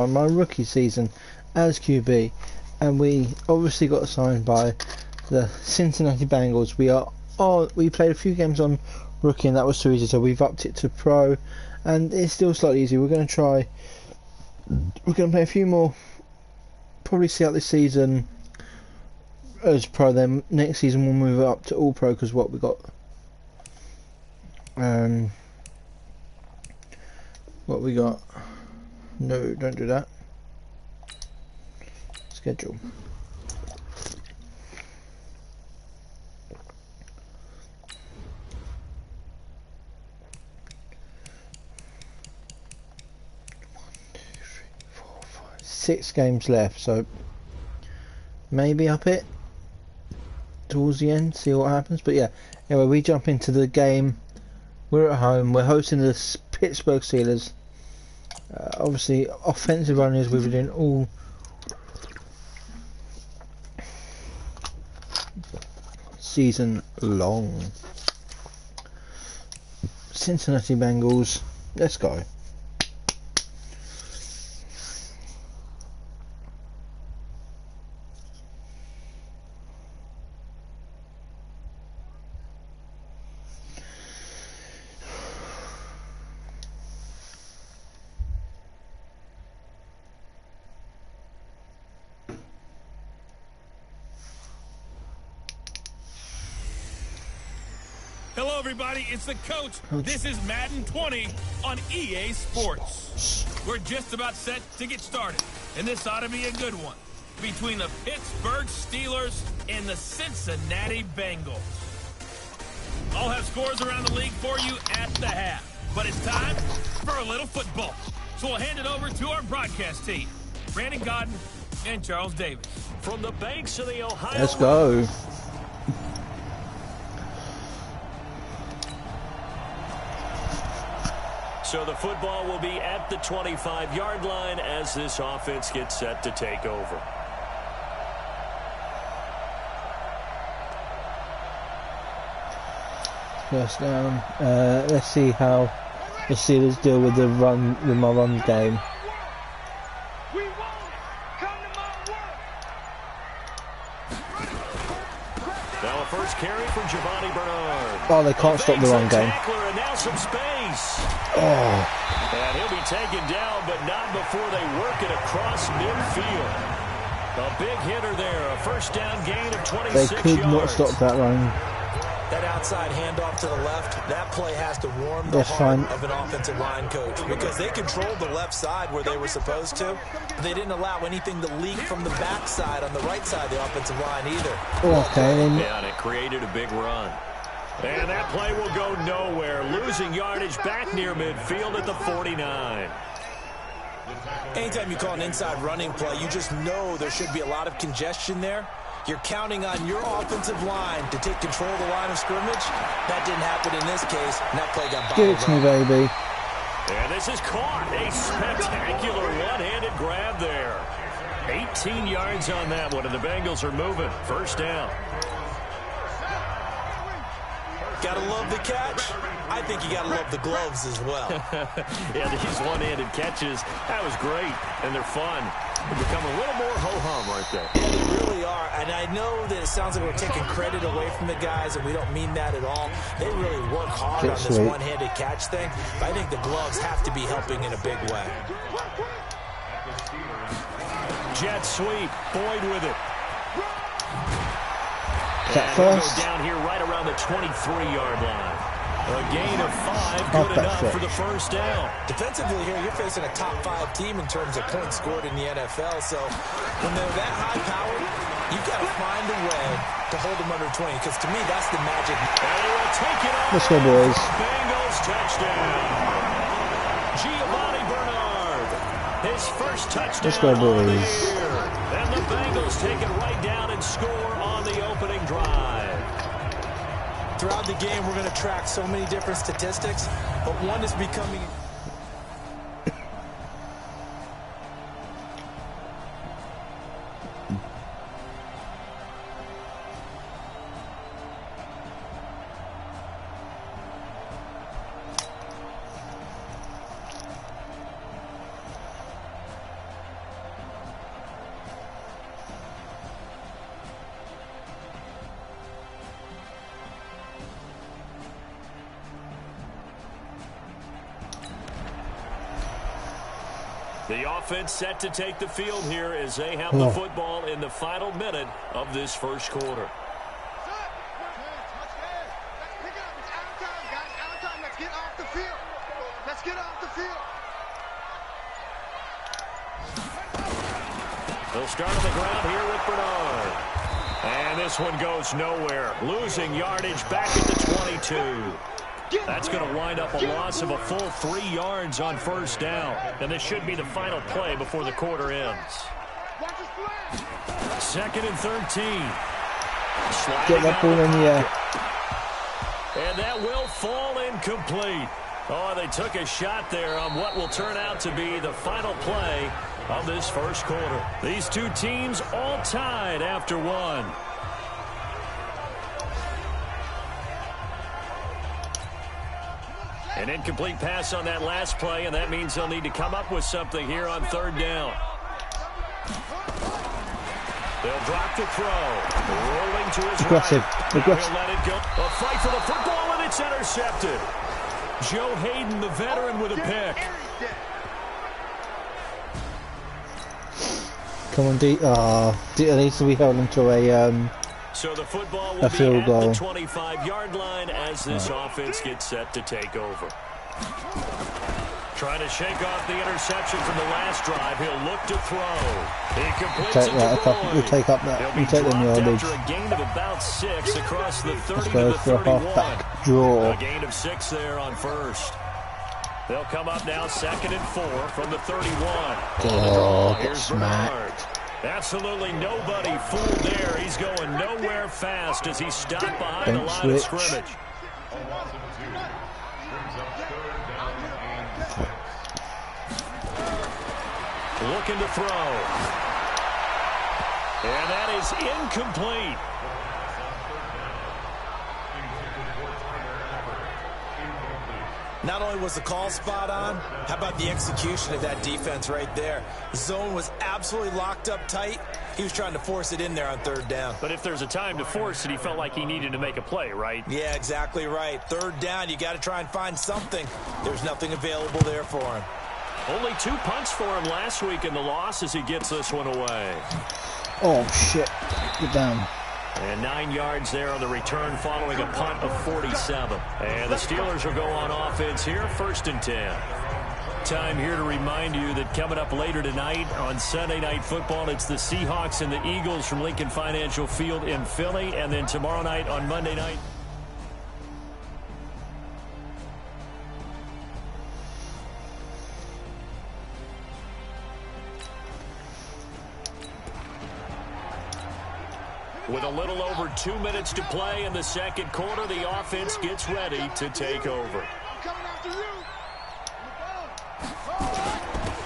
on my rookie season as QB, and we obviously got signed by the Cincinnati Bengals. We played a few games on rookie and that was too easy, so we've upped it to pro, and it's still slightly easy. We're going to play a few more, probably see out this season as pro, then next season we'll move it up to all pro, because what we got no, don't do that. Schedule. Six games left, so maybe up it towards the end, see what happens. But yeah, anyway, we jump into the game. We're at home, we're hosting the Pittsburgh Steelers. Obviously offensive runners we've been doing all season long. Cincinnati Bengals, let's go. Hello, everybody. It's the coach. This is Madden 20 on EA Sports. We're just about set to get started, and this ought to be a good one between the Pittsburgh Steelers and the Cincinnati Bengals. I'll have scores around the league for you at the half, but it's time for a little football. So we'll hand it over to our broadcast team, Brandon Godden and Charles Davis. From the banks of the Ohio. Let's go. So the football will be at the 25-yard line as this offense gets set to take over. First down. Let's see how the Steelers deal with my run game. Now a first carry from Giovanni Bernard. Oh, they can't stop the run game. And now some space. Oh. And he'll be taken down, but not before they work it across midfield. A big hitter there. A first down gain of 26 yards. They could not stop that run. That outside handoff to the left, that play has to warm the heart of an offensive line coach, because they controlled the left side where they were supposed to. But they didn't allow anything to leak from the backside on the right side of the offensive line either. Okay. Yeah, and it created a big run. And that play will go nowhere, losing yardage back near midfield at the 49. Anytime you call an inside running play, you just know there should be a lot of congestion there. You're counting on your offensive line to take control of the line of scrimmage. That didn't happen in this case, and that play got bottled. Give it to me, baby. And this is caught. A spectacular one-handed grab there. 18 yards on that one, and the Bengals are moving. First down. Gotta love the catch. I think you gotta love the gloves as well. Yeah, these one-handed catches, that was great, and they're fun. They become a little more ho-hum right there. Yeah, they really are, and I know that it sounds like we're taking credit away from the guys, and we don't mean that at all. They really work hard on this one-handed catch thing, but I think the gloves have to be helping in a big way. Jet sweep, Boyd with it. First. Down here right around the 23-yard line. A gain of 5, good enough for the first down. Defensively here, you're facing a top 5 team in terms of points scored in the NFL. So when they're that high-powered, you've got to find a way to hold them under 20. Because to me, that's the magic. And they will take it off. Let's go, boys. Bengals touchdown. Giovanni Bernard. His first touchdown. Let's go, boys. And the Bengals take it right down and score on the opening drive. Throughout the game, we're going to track so many different statistics, but one is becoming... The offense set to take the field here as they have the football in the final minute of this first quarter. They'll start on the ground here with Bernard. And this one goes nowhere. Losing yardage back at the 22. That's going to wind up a loss of a full 3 yards on first down. And this should be the final play before the quarter ends. 2nd and 13. Get that ball in the air. And that will fall incomplete. Oh, they took a shot there on what will turn out to be the final play of this first quarter. These two teams all tied after one. An incomplete pass on that last play, and that means they'll need to come up with something here on 3rd down. They'll drop the throw. Rolling to his aggressive. right. Aggressive. He'll let it go. A fight for the football, and it's intercepted. Joe Hayden, the veteran, with a pick. Come on, D. At least we held them to a So the football will be at the 25-yard line as this offense gets set to take over. Trying to shake off the interception from the last drive. He'll look to throw. He completes it to Boyd. We'll take up that. We'll take them yardage. After a gain of about 6 across the 30 Let's to go the for a 31. halfback draw. A gain of 6 there on first. They'll come up now 2nd and 4 from the 31. Oh, get Here's Bernard. smacked. Absolutely nobody fooled there. He's going nowhere fast as he's stopped behind the line of scrimmage. Looking to throw. And that is incomplete. Not only was the call spot on, how about the execution of that defense right there? The zone was absolutely locked up tight. He was trying to force it in there on 3rd down. But if there's a time to force it, he felt like he needed to make a play, right? Yeah, exactly right. 3rd down, you got to try and find something. There's nothing available there for him. Only 2 punts for him last week in the loss as he gets this one away. Oh, shit. Get down. And 9 yards there on the return following a punt of 47. And the Steelers will go on offense here, 1st and 10. Time here to remind you that coming up later tonight on Sunday Night Football, it's the Seahawks and the Eagles from Lincoln Financial Field in Philly. And then tomorrow night on Monday night. With a little over 2 minutes to play in the second quarter, the offense gets ready to take over.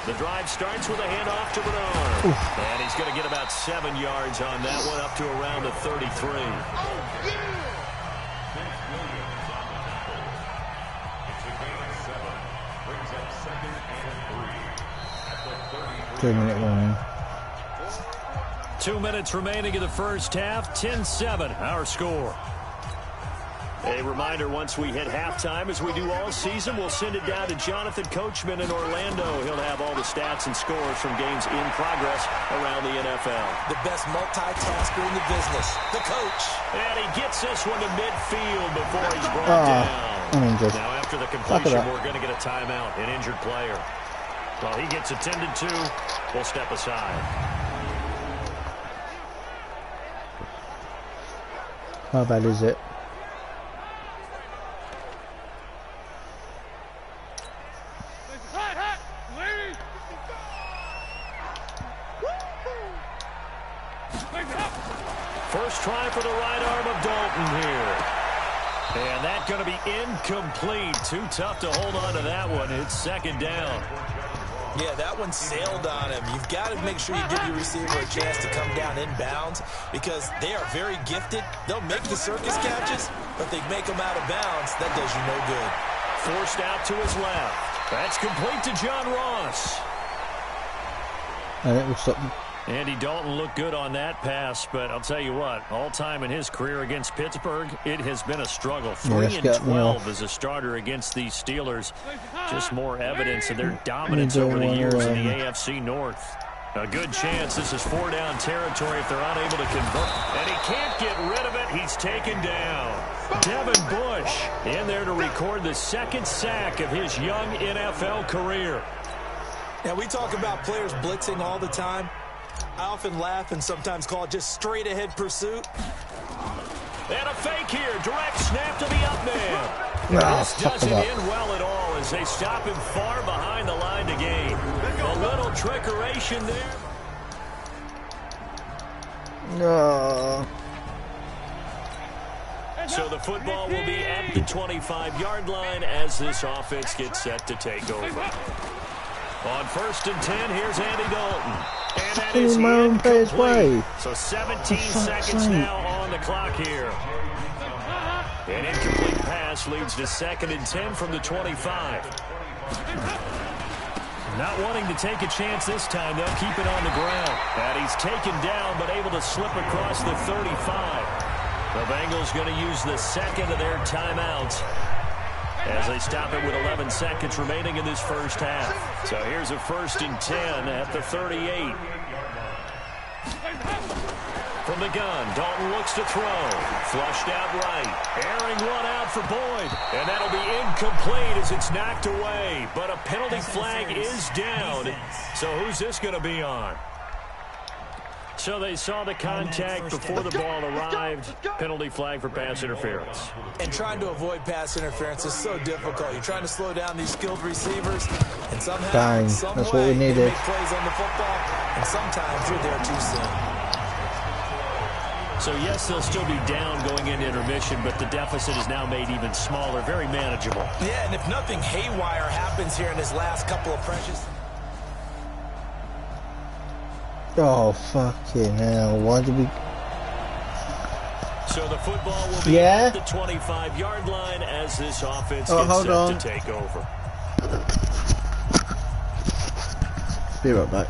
The drive starts with a handoff to Bernard. And he's going to get about 7 yards on that one, up to around the 33. 2-minute warning. 2 minutes remaining in the first half. 10-7, our score. A reminder, once we hit halftime, as we do all season, we'll send it down to Jonathan Coachman in Orlando. He'll have all the stats and scores from games in progress around the NFL. The best multitasker in the business, the coach. And he gets this one to midfield before he's brought down. Now, after the completion, we're going to get a timeout, an injured player. While he gets attended to, we'll step aside. How bad is it? First try for the right arm of Dalton here. And that's going to be incomplete. Too tough to hold on to that one. It's 2nd down. Yeah, that one sailed on him. You've got to make sure you give your receiver a chance to come down inbounds because they are very gifted. They'll make the circus catches, but they make them out of bounds. That does you no good. Forced out to his left. That's complete to John Ross. And it will stop. Andy Dalton looked good on that pass, but I'll tell you what, all time in his career against Pittsburgh, it has been a struggle. 3-12 as a starter against these Steelers. Just more evidence of their dominance over the years in the AFC North. A good chance this is 4-down territory if they're unable to convert. And he can't get rid of it. He's taken down. Devin Bush in there to record the second sack of his young NFL career. Now, we talk about players blitzing all the time. I often laugh and sometimes call it just straight-ahead pursuit. And a fake here. Direct snap to the up man. This doesn't end well at all as they stop him far behind the line to gain. A little trickeration there. No. So the football will be at the 25-yard line as this offense gets set to take over. On 1st and 10, here's Andy Dalton. And that is incomplete. So 17 seconds now on the clock here. An incomplete pass leads to 2nd and 10 from the 25. Not wanting to take a chance this time, they'll keep it on the ground. And he's taken down, but able to slip across the 35. The Bengals going to use the second of their timeouts as they stop it with 11 seconds remaining in this first half. So here's a 1st and 10 at the 38. From the gun, Dalton looks to throw. Flushed out right. Airing one out for Boyd. And that'll be incomplete as it's knocked away. But a penalty flag is down. So who's this going to be on? So they saw the contact before the ball arrived. Penalty flag for pass interference. And trying to avoid pass interference is so difficult. You're trying to slow down these skilled receivers, and somehow, that's what we needed. they make plays on the football, and sometimes you're there too soon. So yes, they'll still be down going into intermission, but the deficit is now made even smaller, very manageable. Yeah, and if nothing haywire happens here in his last couple of pressures. Oh, fucking hell. Why did we... So the football will be at the 25-yard line as this offense gets set to take over. Be right back.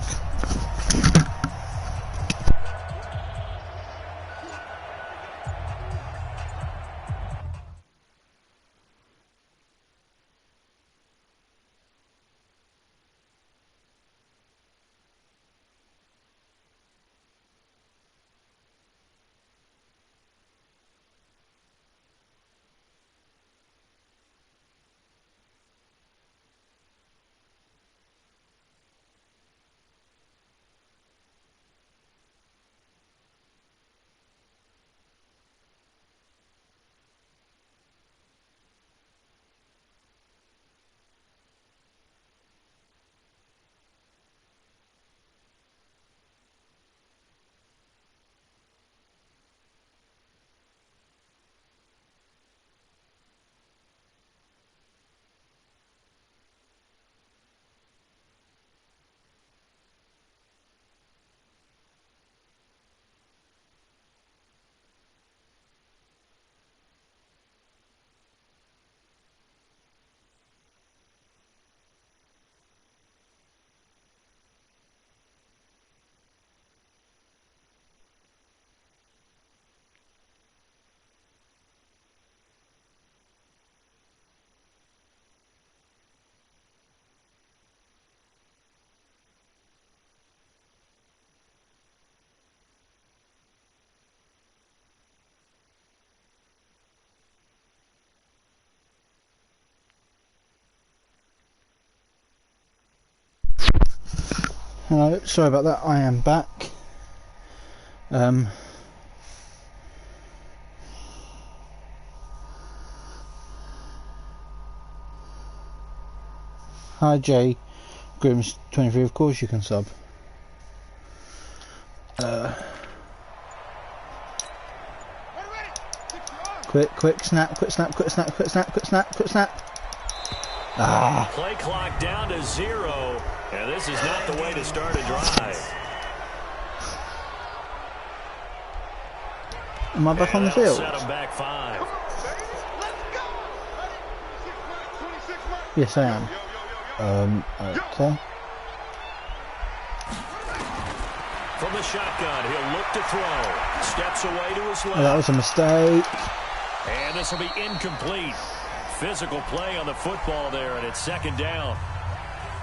Hello, sorry about that, I am back. Hi Jay, Grims 23, of course you can sub. Quick snap. Ah. Play clock down to 0, and this is not the way to start a drive. Am I back on the field? Set them back 5. Yes, I am. Okay. From the shotgun, he'll look to throw. Steps away to his left. Oh, that was a mistake. And this will be incomplete. Physical play on the football there, and it's second down.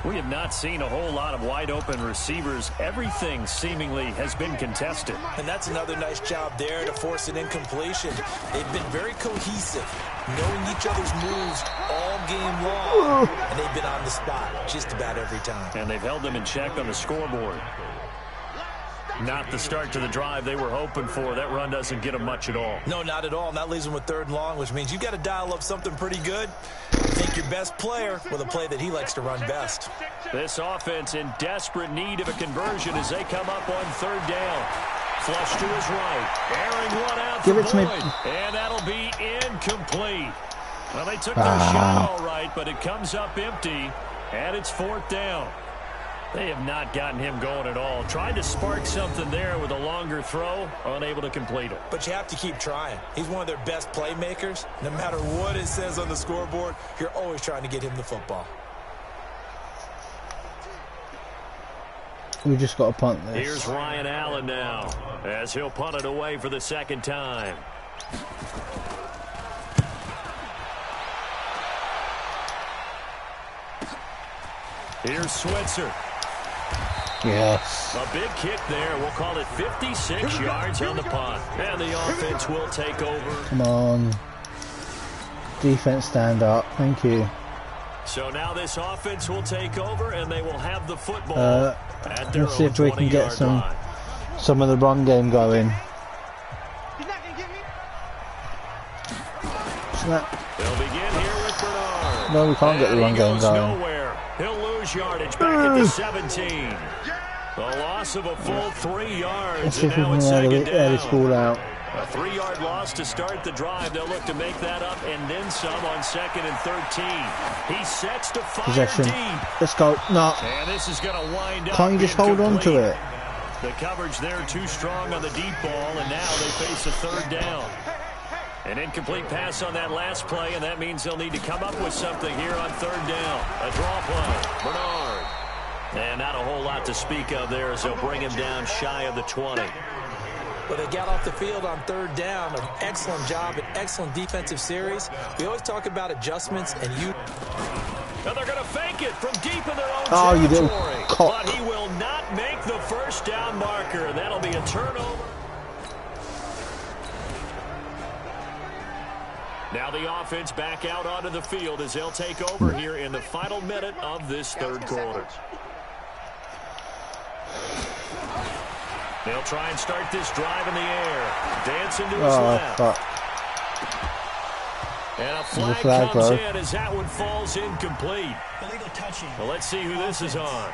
We have not seen a whole lot of wide-open receivers. Everything seemingly has been contested. And that's another nice job there to force an incompletion. They've been very cohesive, knowing each other's moves all game long, and they've been on the spot just about every time. And they've held them in check on the scoreboard. Not the start to the drive they were hoping for. That run doesn't get them much at all. No, not at all. And that leaves them with 3rd and long, which means you've got to dial up something pretty good. Take your best player with a play that he likes to run best. This offense in desperate need of a conversion as they come up on 3rd down. Flush to his right. Airing one out Give for it to me. Boyd. And that'll be incomplete. Well, they took their shot all right, but it comes up empty. And it's 4th down. They have not gotten him going at all. Tried to spark something there with a longer throw, unable to complete it. But you have to keep trying. He's one of their best playmakers. No matter what it says on the scoreboard, you're always trying to get him the football. We just got to punt this. Here's Ryan Allen now, as he'll punt it away for the 2nd time. Here's Switzer. Yes. A big kick there. We'll call it 56 yards on the punt. And the offense will take over. Come on. Defense, stand up. Thank you. So now this offense will take over, and they will have the football at their Let's see own if we can get 20-yard line. some of the run game going. Snap. They'll begin here with Bernard. No, we can't get the run game going. Nowhere. He'll lose yardage back at the 17. The loss of a full 3 yards, Let's see and if we now can it's add second this ball down. out. A 3-yard loss to start the drive. They'll look to make that up and then some on 2nd and 13. He sets to fire Possession. deep. Let's go. No. And this is going to wind up. Can't you just hold on to incomplete. it? The coverage there too strong on the deep ball, and now they face a 3rd down. An incomplete pass on that last play, and that means they'll need to come up with something here on 3rd down. A draw play. Bernard. And not a whole lot to speak of there as they'll bring him down shy of the 20. But they got off the field on 3rd down. An excellent job, an excellent defensive series. We always talk about adjustments, and you... Now they're going to fake it from deep in their own Oh, you little territory. cock. But he will not make the 1st down marker. That'll be a turnover. Now the offense back out onto the field as they'll take over here in the final minute of this 3rd quarter. They'll try and start this drive in the air. Dancing to his left. Fuck. And a There's flag comes bro. in as that one falls incomplete. Well, let's see who this is on.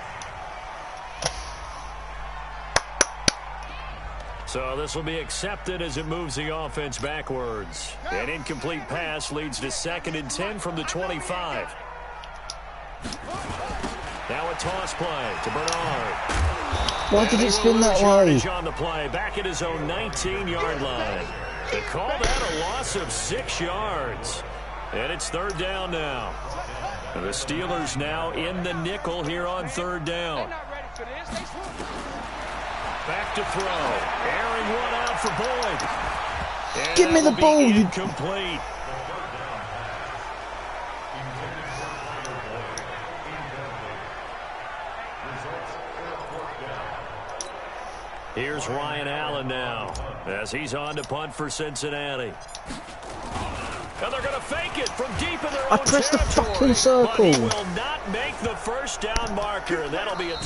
So this will be accepted as it moves the offense backwards. An incomplete pass leads to 2nd and 10 from the 25. Now a toss play to Bernard. Why did it spin that way? On the play, back at his own 19-yard line. They call that a loss of 6 yards. And it's 3rd down now. And the Steelers now in the nickel here on 3rd down. Back to throw. Airing one out for Boyd. And Give me the ball, you... incomplete. Here's Ryan Allen now as he's on to punt for Cincinnati. And they're going to fake it from deep in their own pressed the territory. fucking circle. But he will not make the 1st down marker, and that'll be a...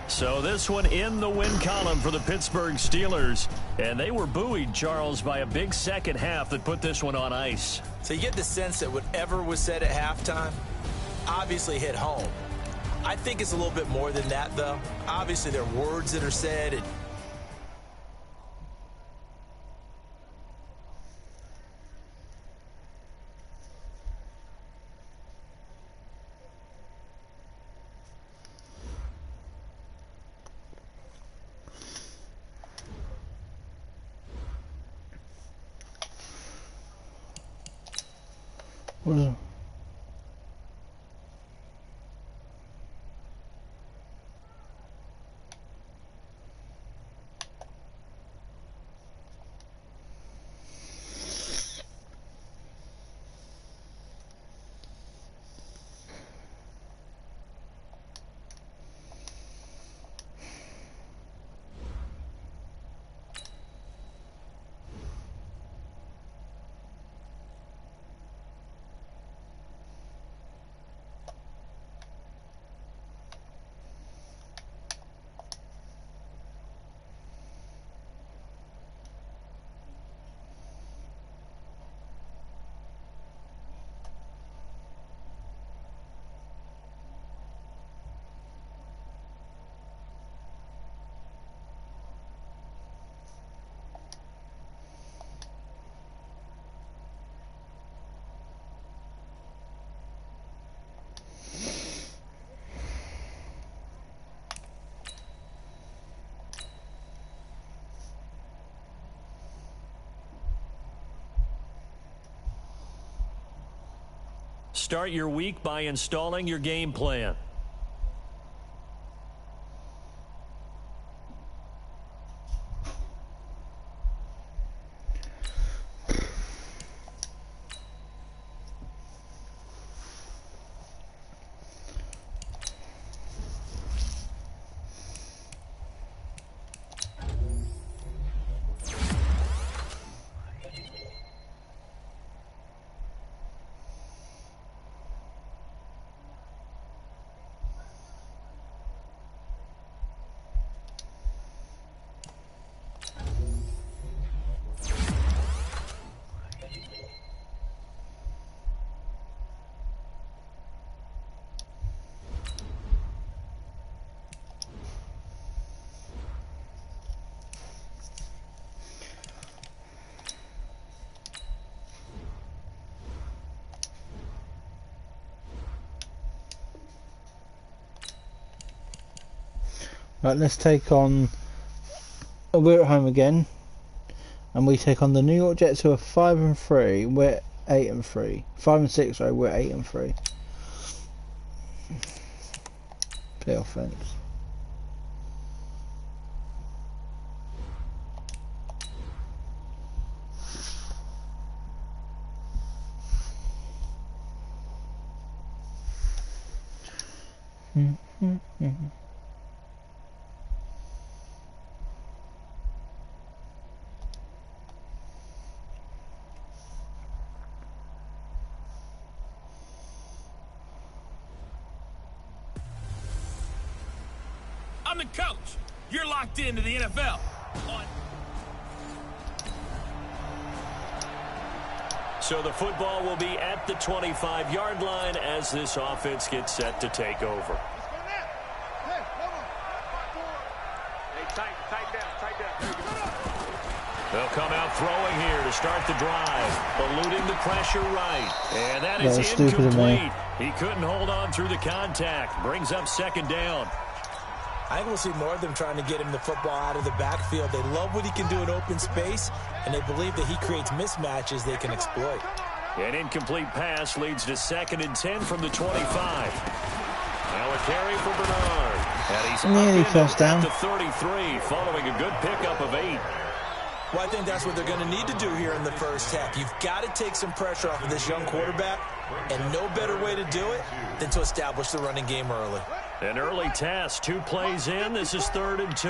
So this one in the win column for the Pittsburgh Steelers. And they were buoyed, Charles, by a big second half that put this one on ice. So you get the sense that whatever was said at halftime obviously hit home. I think it's a little bit more than that, though. Obviously, there are words that are said, and Start your week by installing your game plan. Right, let's take on. We're at home again, and we take on the New York Jets, who are 5-3. We're 8-3. 5-6. Sorry, we're 8-3. Play offense. I'm the coach. You're locked into the NFL. So the football will be at the 25-yard line as this offense gets set to take over. They'll come out throwing here to start the drive, eluding the pressure right. And that is incomplete. He couldn't hold on through the contact. Brings up second down. I think we'll see more of them trying to get him the football out of the backfield. They love what he can do in open space, and they believe that he creates mismatches they can exploit. An incomplete pass leads to 2nd and 10 from the 25. Now a carry for Bernard. And he's nearly first down. To 33, following a good pickup of 8. Well, I think that's what they're going to need to do here in the first half. You've got to take some pressure off of this young quarterback, and no better way to do it than to establish the running game early. An early test, 2 plays in. This is 3rd and 2.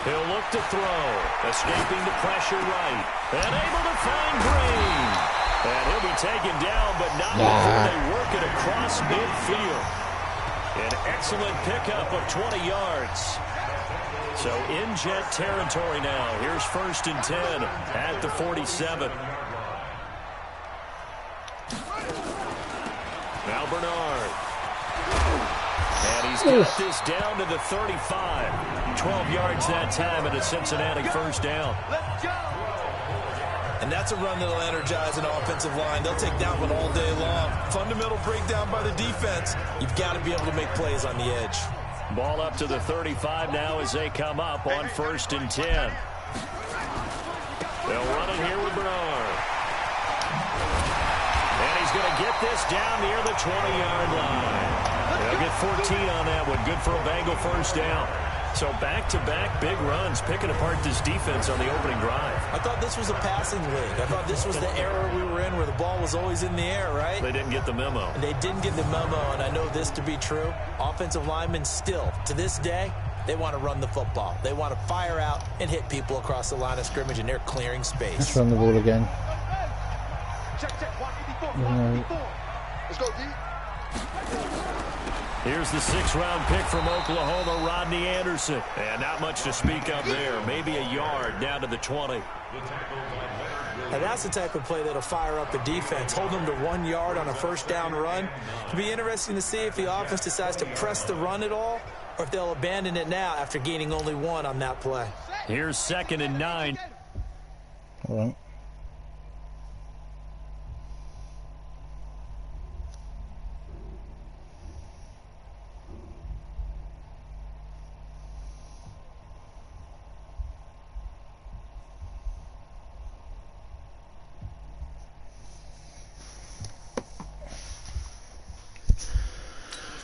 He'll look to throw, escaping the pressure right, and able to find Green. And he'll be taken down, but not before they work it across midfield. An excellent pickup of 20 yards. So in Jet territory now. Here's 1st and 10 at the 47. Now Bernard. And he's got this down to the 35. 12 yards that time, and a Cincinnati first down. And that's a run that'll energize an offensive line. They'll take that one all day long. Fundamental breakdown by the defense. You've got to be able to make plays on the edge. Ball up to the 35 now as they come up on 1st and 10. They'll run it here with Bernard. And he's going to get this down near the 20-yard line. They'll get 14 on that one. Good for a Bengal first down. So back-to-back big runs, picking apart this defense on the opening drive. I thought this was a passing league. I thought this was the era we were in where the ball was always in the air, right? They didn't get the memo. They didn't get the memo, and I know this to be true. Offensive linemen still, to this day, they want to run the football. They want to fire out and hit people across the line of scrimmage, and they're clearing space. Let's run the ball again. Check, 184, 184. Let's go, D. Here's the 6th-round pick from Oklahoma, Rodney Anderson. And not much to speak of there. Maybe a yard down to the 20. And that's the type of play that'll fire up the defense. Hold them to 1 yard on a first down run. It'll be interesting to see if the offense decides to press the run at all, or if they'll abandon it now after gaining only 1 on that play. Here's 2nd and 9. All right.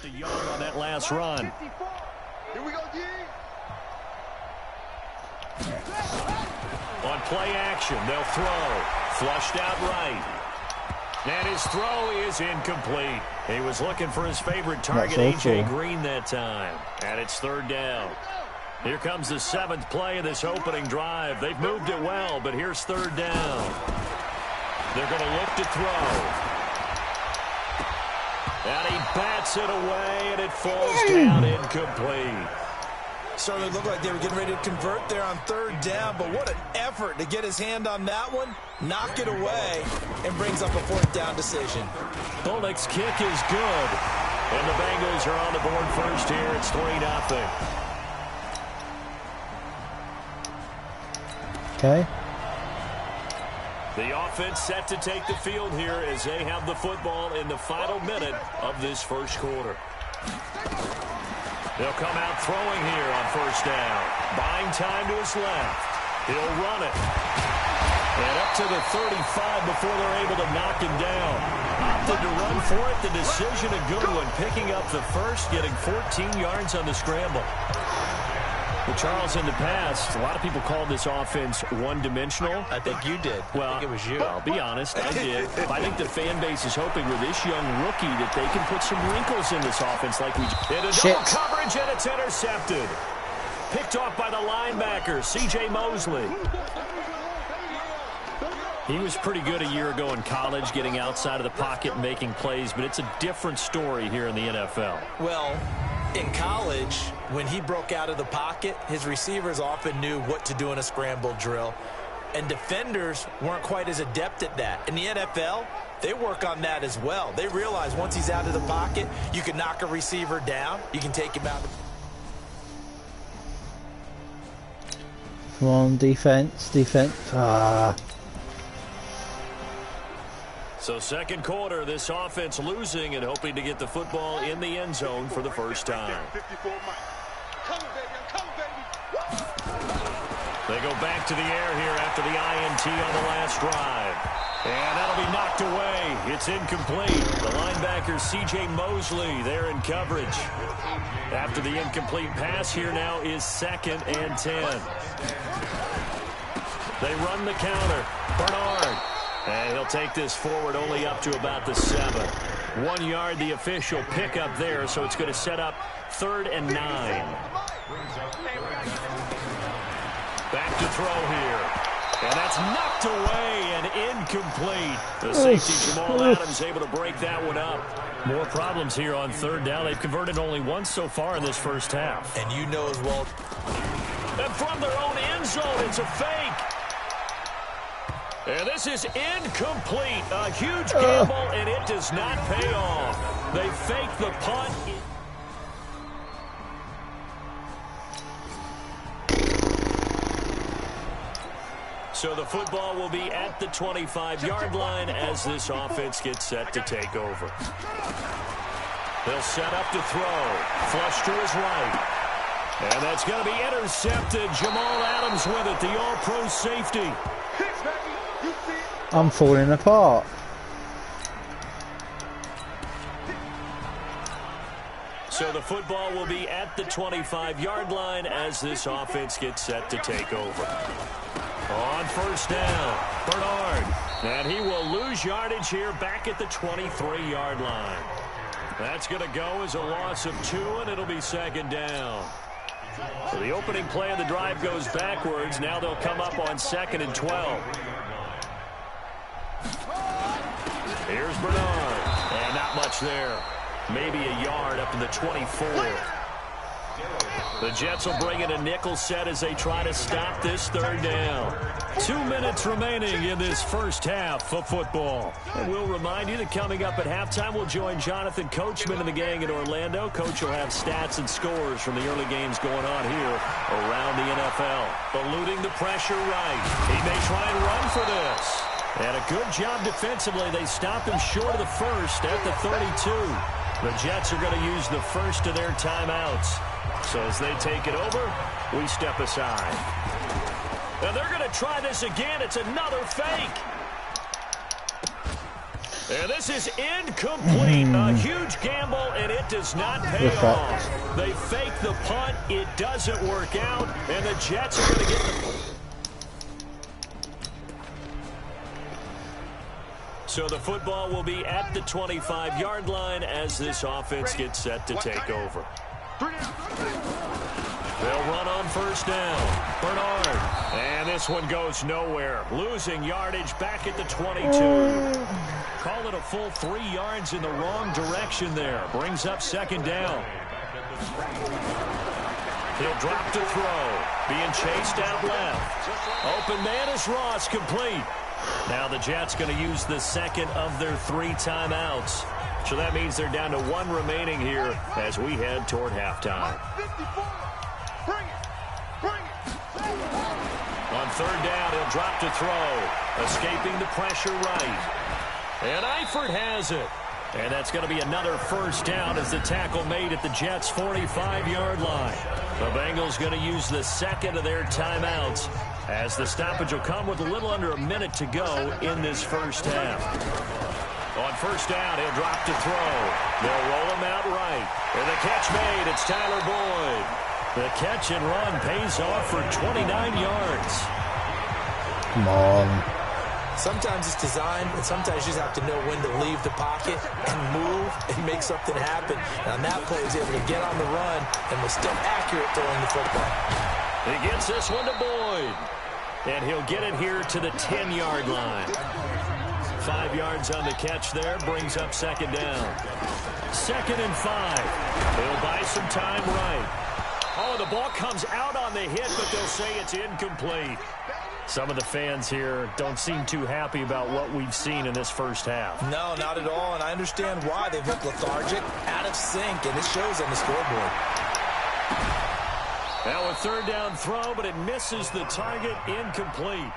A yard on that last run. Here we go, D. On play action, they'll throw. Flushed out right. And his throw is incomplete. He was looking for his favorite target, A.J. Green, that time. And it's 3rd down. Here comes the 7th play of this opening drive. They've moved it well, but here's 3rd down. They're going to look to throw. And he bats it away, and it falls down incomplete. Certainly looked like they were getting ready to convert there on 3rd down, but what an effort to get his hand on that one, knock it away, and brings up a 4th down decision. Bullock's kick is good. And the Bengals are on the board first here. It's 3-0. Okay. The offense set to take the field here as they have the football in the final minute of this first quarter. They'll come out throwing here on first down. Buying time to his left. He'll run it. And up to the 35 before they're able to knock him down. Opted to run for it. The decision a good one. Picking up the first, getting 14 yards on the scramble. Well, Charles, in the past, a lot of people called this offense one-dimensional. I think you did. Well, I think it was you. Well, be honest, I did. I think the fan base is hoping with this young rookie that they can put some wrinkles in this offense like we did. Double coverage, and it's intercepted. Picked off by the linebacker, C.J. Mosley. He was pretty good a year ago in college, getting outside of the pocket and making plays, but it's a different story here in the NFL. Well, in college, when he broke out of the pocket, his receivers often knew what to do in a scramble drill. And defenders weren't quite as adept at that. In the NFL, they work on that as well. They realize once he's out of the pocket, you can knock a receiver down. You can take him out. Come on, defense. So second quarter, this offense losing and hoping to get the football in the end zone for the first time. They go back to the air here after the INT on the last drive. And that'll be knocked away. It's incomplete. The linebacker, C.J. Mosley, there in coverage. After the incomplete pass, here now is 2nd and 10. They run the counter. Bernard. And he'll take this forward only up to about the 7. 1 yard, the official pickup there, so it's going to set up 3rd and 9. Back to throw here. And that's knocked away and incomplete. The safety, Jamal Adams, able to break that one up. More problems here on 3rd down. They've converted only once so far in this first half. And you know as well. And from their own end zone, it's a fake. And this is incomplete. A huge gamble, and it does not pay off. They fake the punt. So the football will be at the 25-yard line as this offense gets set to take over. They'll set up to throw. Flush to his right. And that's going to be intercepted. Jamal Adams with it, the all-pro safety. I'm falling apart. So the football will be at the 25-yard line as this offense gets set to take over. On first down, Bernard. And he will lose yardage here back at the 23-yard line. That's going to go as a loss of 2, and it'll be second down. So the opening play of the drive goes backwards. Now they'll come up on 2nd and 12. Here's Bernard. And not much there. Maybe a yard up to the 24. The Jets will bring in a nickel set as they try to stop this third down. 2 minutes remaining in this first half of football. And we'll remind you that coming up at halftime, we'll join Jonathan Coachman and the gang in Orlando. Coach will have stats and scores from the early games going on here around the NFL. Eluding the pressure right. He may try and run for this. And a good job defensively. They stop him short of the first at the 32. The Jets are going to use the first of their timeouts. So as they take it over, we step aside. Now they're going to try this again. It's another fake. And this is incomplete. A huge gamble, and it does not pay off. They fake the punt. It doesn't work out, and the Jets are going to get the... So the football will be at the 25-yard line as this offense gets set to take over. They'll run on first down. Bernard. And this one goes nowhere. Losing yardage back at the 22. Call it a full 3 yards in the wrong direction there. Brings up second down. He'll drop to throw. Being chased out left. Open man is Ross, complete. Now the Jets going to use the second of their 3 timeouts. So that means they're down to 1 remaining here as we head toward halftime. On third down, he'll drop to throw. Escaping the pressure right. And Eifert has it. And that's going to be another first down as the tackle made at the Jets' 45-yard line. The Bengals going to use the second of their timeouts as the stoppage will come with a little under a minute to go in this first half. On first down, he'll drop to throw. They'll roll him out right. And the catch made, it's Tyler Boyd. The catch and run pays off for 29 yards. Come on. Sometimes it's designed, and sometimes you just have to know when to leave the pocket and move and make something happen. And on that play, he was able to get on the run and was still accurate throwing the football. He gets this one to Boyd. And he'll get it here to the 10-yard line. 5 yards on the catch there, brings up second down. 2nd and 5. They'll buy some time right. Oh, the ball comes out on the hit, but they'll say it's incomplete. Some of the fans here don't seem too happy about what we've seen in this first half. No, not at all, and I understand why. They've looked lethargic, out of sync, and it shows on the scoreboard. Now a third down throw, but it misses the target, incomplete.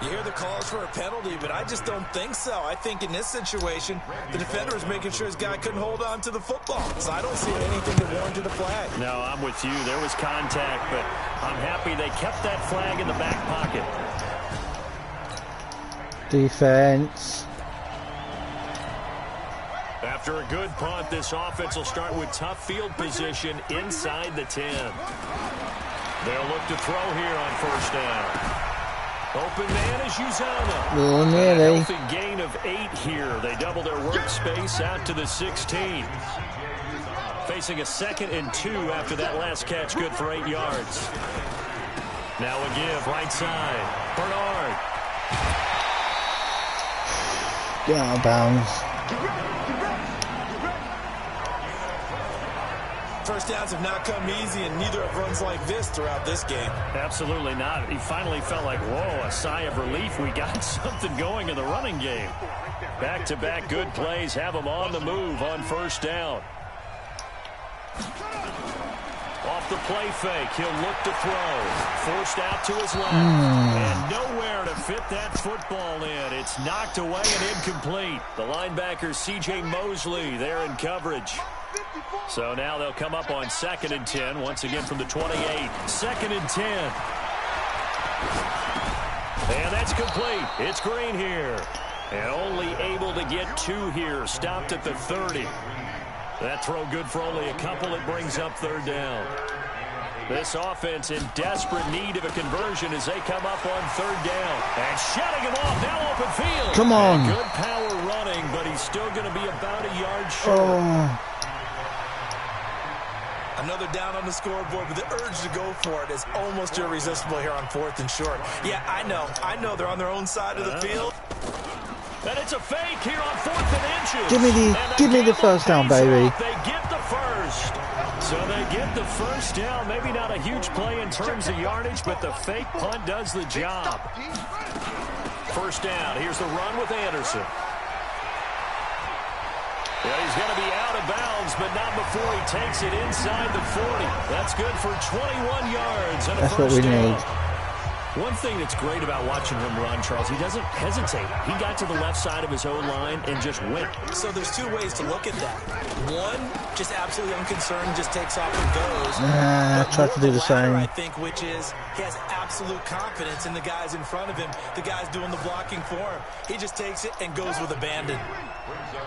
You hear the calls for a penalty, but I just don't think so. I think in this situation, the defender is making sure his guy couldn't hold on to the football. So I don't see anything that warranted a flag. No, I'm with you. There was contact, but I'm happy they kept that flag in the back pocket. Defense. After a good punt, this offense will start with tough field position inside the 10. They'll look to throw here on first down. Open man is Uzama. Oh, nearly. A healthy gain of 8 here. They double their workspace out to the 16. Facing a 2nd and 2 after that last catch, good for 8 yards. Now a give, right side. Bernard. Get out of bounds. First downs have not come easy, and neither have runs like this throughout this game. Absolutely not. He finally felt like, whoa, a sigh of relief. We got something going in the running game. Back-to-back good plays have him on the move on first down. Off the play fake, he'll look to throw. Forced out to his left. And nowhere to fit that football in. It's knocked away and incomplete. The linebacker, C.J. Mosley, there in coverage. So now they'll come up on 2nd and 10, once again from the 28. 2nd and 10. And That's complete. It's Green here. And only able to get 2 here. Stopped at the 30. That throw good for only a couple. It brings up 3rd down. This offense in desperate need of a conversion as they come up on 3rd down. And shutting him off, now open field. Come on. And good power running, but he's still going to be about a yard short. Oh. Another down on the scoreboard, but the urge to go for it is almost irresistible here on 4th and short. Yeah, I know they're on their own side of the field. And it's a fake here on 4th and inches. Give me the first down, baby. They get the first. So they get the first down. Maybe not a huge play in terms of yardage, but the fake punt does the job. First down. Here's the run with Anderson. Yeah, he's going to be out of bounds, but not before he takes it inside the 40. That's good for 21 yards and a first down. That's what we need. One thing that's great about watching him run, Charles, he doesn't hesitate. He got to the left side of his O-line and just went. So there's 2 ways to look at that. One, just absolutely unconcerned, just takes off and goes. I tried to do the same. I think, which is he has absolute confidence in the guys in front of him, the guys doing the blocking for him. He just takes it and goes with abandon.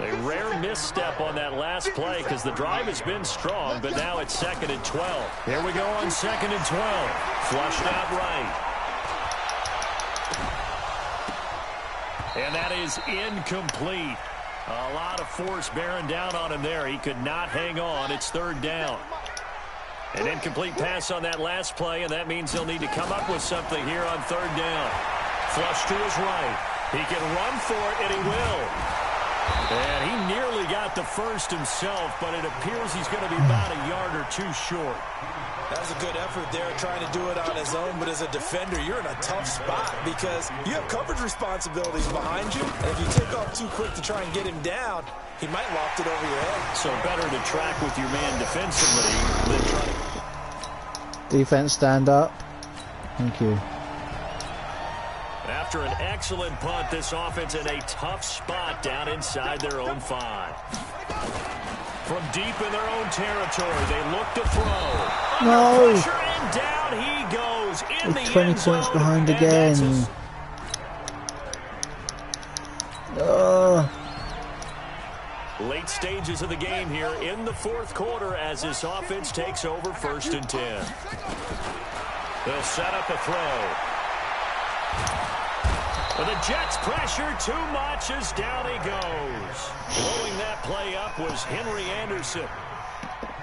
A rare misstep on that last play because the drive has been strong, but now it's 2nd and 12. Here we go on 2nd and 12. Flushed out right. And that is incomplete. A lot of force bearing down on him there. He could not hang on. It's 3rd down. An incomplete pass on that last play, and that means he'll need to come up with something here on 3rd down. Flush to his right. He can run for it, and he will. And he nearly got the first himself, but it appears he's going to be about a yard or 2 short. That was a good effort there, trying to do it on his own. But as a defender, you're in a tough spot because you have coverage responsibilities behind you. And if you take off too quick to try and get him down, he might loft it over your head. So better to track with your man defensively than try to... Defense, stand up. Thank you. After an excellent punt, this offense in a tough spot down inside their own 5. From deep in their own territory, they look to throw. No. Pressure, and down he goes. In the 20 end zone, points behind again. Late stages of the game here in the 4th quarter as this offense takes over 1st and 10. They'll set up a throw. But the Jets pressure too much as down he goes. Blowing that play up was Henry Anderson.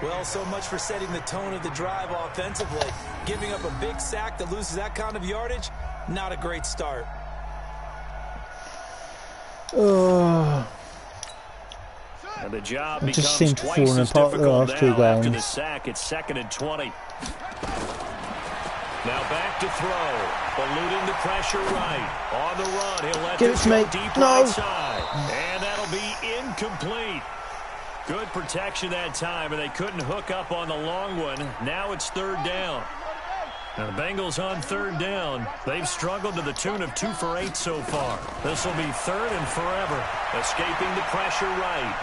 Well, so much for setting the tone of the drive offensively. Giving up a big sack that loses that kind of yardage, not a great start. And the job becomes twice as difficult now after the sack. It's 2nd and 20. Now back to throw. Eluding the pressure right. On the run. He'll let this go deep right side. And that'll be incomplete. Good protection that time, and they couldn't hook up on the long one. Now it's 3rd down. Now the Bengals on 3rd down. They've struggled to the tune of 2 for 8 so far. This will be 3rd and forever. Escaping the pressure right.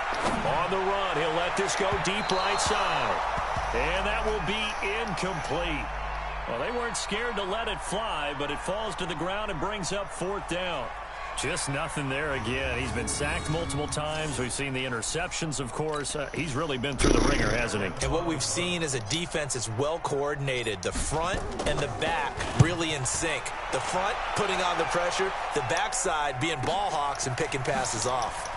On the run. He'll let this go deep right side. And that will be incomplete. Well, they weren't scared to let it fly, but it falls to the ground and brings up 4th down. Just nothing there again. He's been sacked multiple times. We've seen the interceptions, of course. He's really been through the ringer, hasn't he? And what we've seen is a defense that's well coordinated. The front and the back really in sync. The front putting on the pressure. The backside being ball hawks and picking passes off.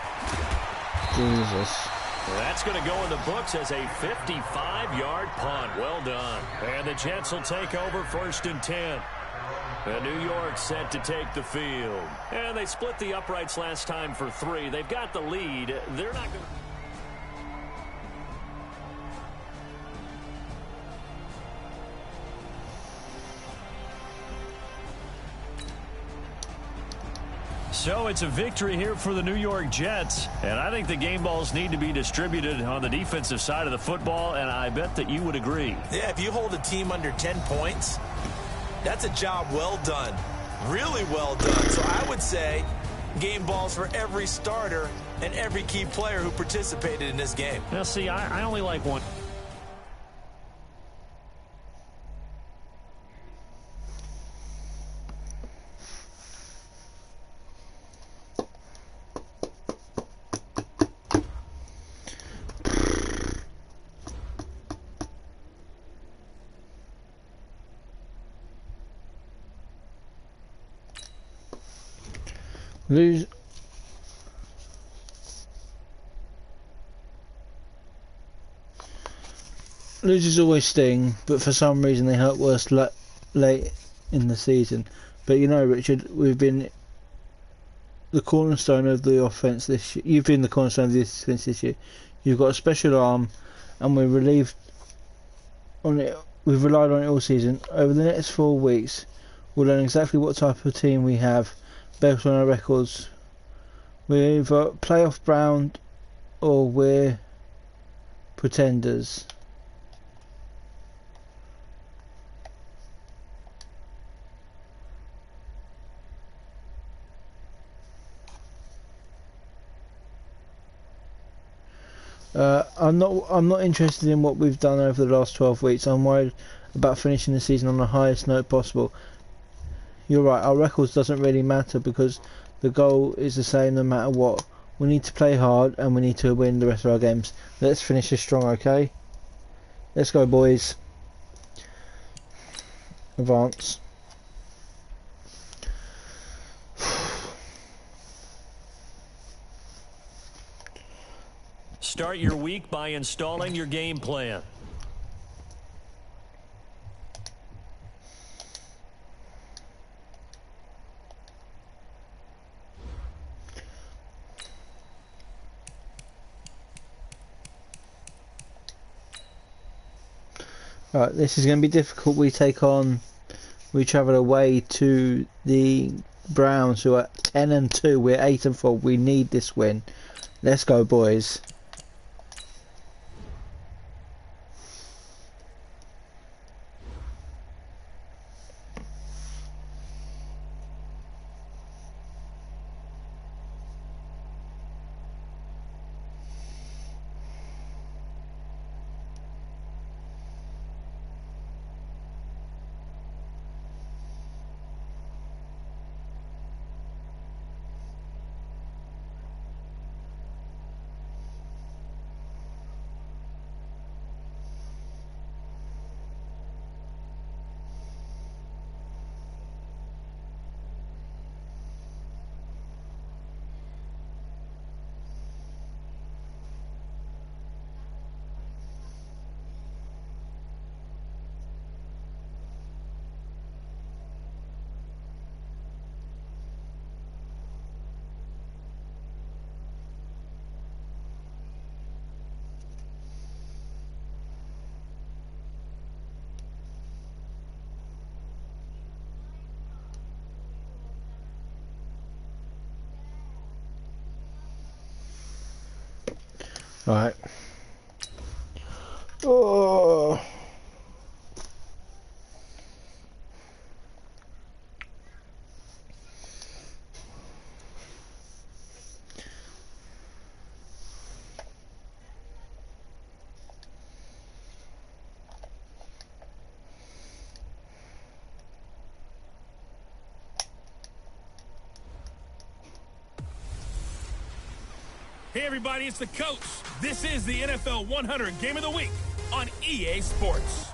Jesus. Well, that's going to go in the books as a 55-yard punt. Well done. And the Jets will take over 1st and 10. And New York set to take the field. And they split the uprights last time for 3. They've got the lead. They're not going to... So it's a victory here for the New York Jets, and I think the game balls need to be distributed on the defensive side of the football, and I bet that you would agree. Yeah, if you hold a team under 10 points, that's a job well done, really well done. So I would say game balls for every starter and every key player who participated in this game. Now, see, I only like one. Lose. Losers always sting, but for some reason they hurt worse late in the season. But you know, Richard, we've been the cornerstone of the offense this year. You've been the cornerstone of the offense this year. You've got a special arm, and we've relied on it all season. Over the next 4 weeks, we'll learn exactly what type of team we have based on our records. We're either playoff bound or we're pretenders. I'm not interested in what we've done over the last 12 weeks. I'm worried about finishing the season on the highest note possible. You're right, our records doesn't really matter because the goal is the same no matter what. We need to play hard and we need to win the rest of our games. Let's finish this strong, okay? Let's go, boys. Advance. Start your week by installing your game plan. Right, this is going to be difficult. We travel away to the Browns, who are 10-2. We're 8-4. We need this win. Let's go, boys. Right. Oh. Hey everybody, it's the coach. This is the NFL 100 Game of the Week on EA Sports.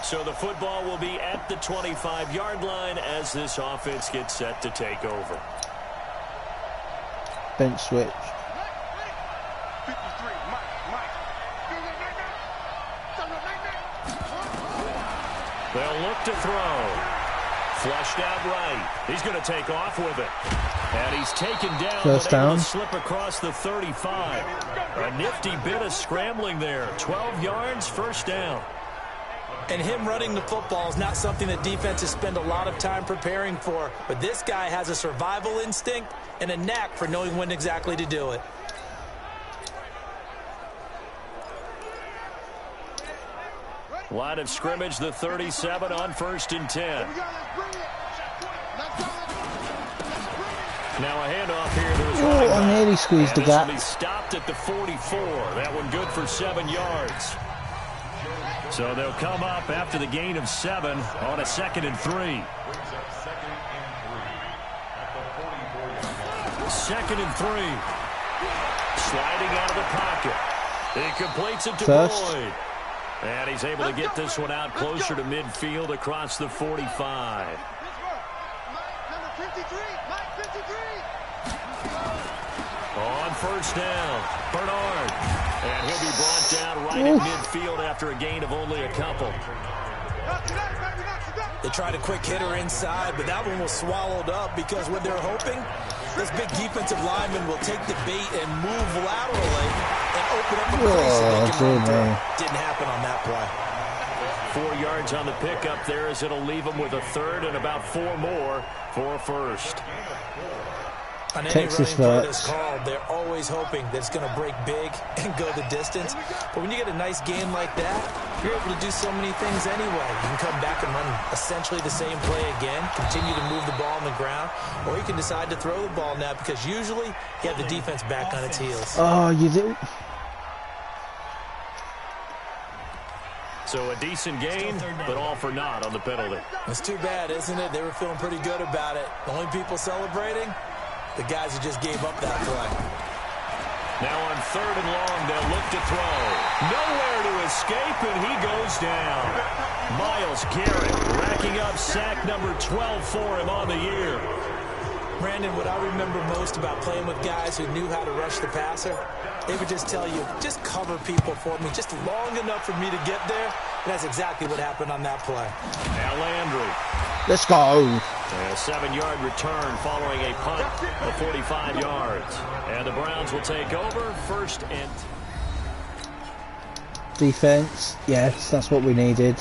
So the football will be at the 25-yard line as this offense gets set to take over. Bench switch. 53, Mike. They'll look to throw. Flushed out right. He's going to take off with it. And he's taken down. First down. Slip across the 35. A nifty bit of scrambling there. 12 yards, first down. And him running the football is not something that defenses spend a lot of time preparing for. But this guy has a survival instinct and a knack for knowing when exactly to do it. Line of scrimmage, the 37 on 1st and 10. Now a handoff here to his right back. I nearly squeezed the gap. He stopped at the 44. That one good for 7 yards. So they'll come up after the gain of 7 on a 2nd and 3. 2nd and 3. Sliding out of the pocket. He completes it to First. Boyd. And he's able to get this one out closer to midfield across the 45. Number 53, Mike 53. On first down, Bernard. And he'll be brought down right at midfield after a gain of only a couple. They tried a quick hitter inside, but that one was swallowed up because what they're hoping, this big defensive lineman will take the bait and move laterally and open up a place so they can run through. Didn't happen on that play. 4 yards on the pickup there as it'll leave them with a third and about 4 more for a first. On any running play that's called, they're always hoping that it's going to break big and go the distance. But when you get a nice game like that, you're able to do so many things anyway. You can come back and run essentially the same play again, continue to move the ball on the ground, or you can decide to throw the ball now because usually you have the defense back on its heels. Oh, you do. So a decent game, but all for naught on the penalty. It's too bad, isn't it? They were feeling pretty good about it. The only people celebrating, the guys who just gave up that play. Now on 3rd and long, they'll look to throw. Nowhere to escape, and he goes down. Myles Garrett racking up sack number 12 for him on the year. Brandon, what I remember most about playing with guys who knew how to rush the passer, they would just tell you, just cover people for me, just long enough for me to get there. And that's exactly what happened on that play. Now Landry. Let's go. A 7-yard return following a punt of 45 yards. And the Browns will take over 1st and... Defense. Yes, that's what we needed.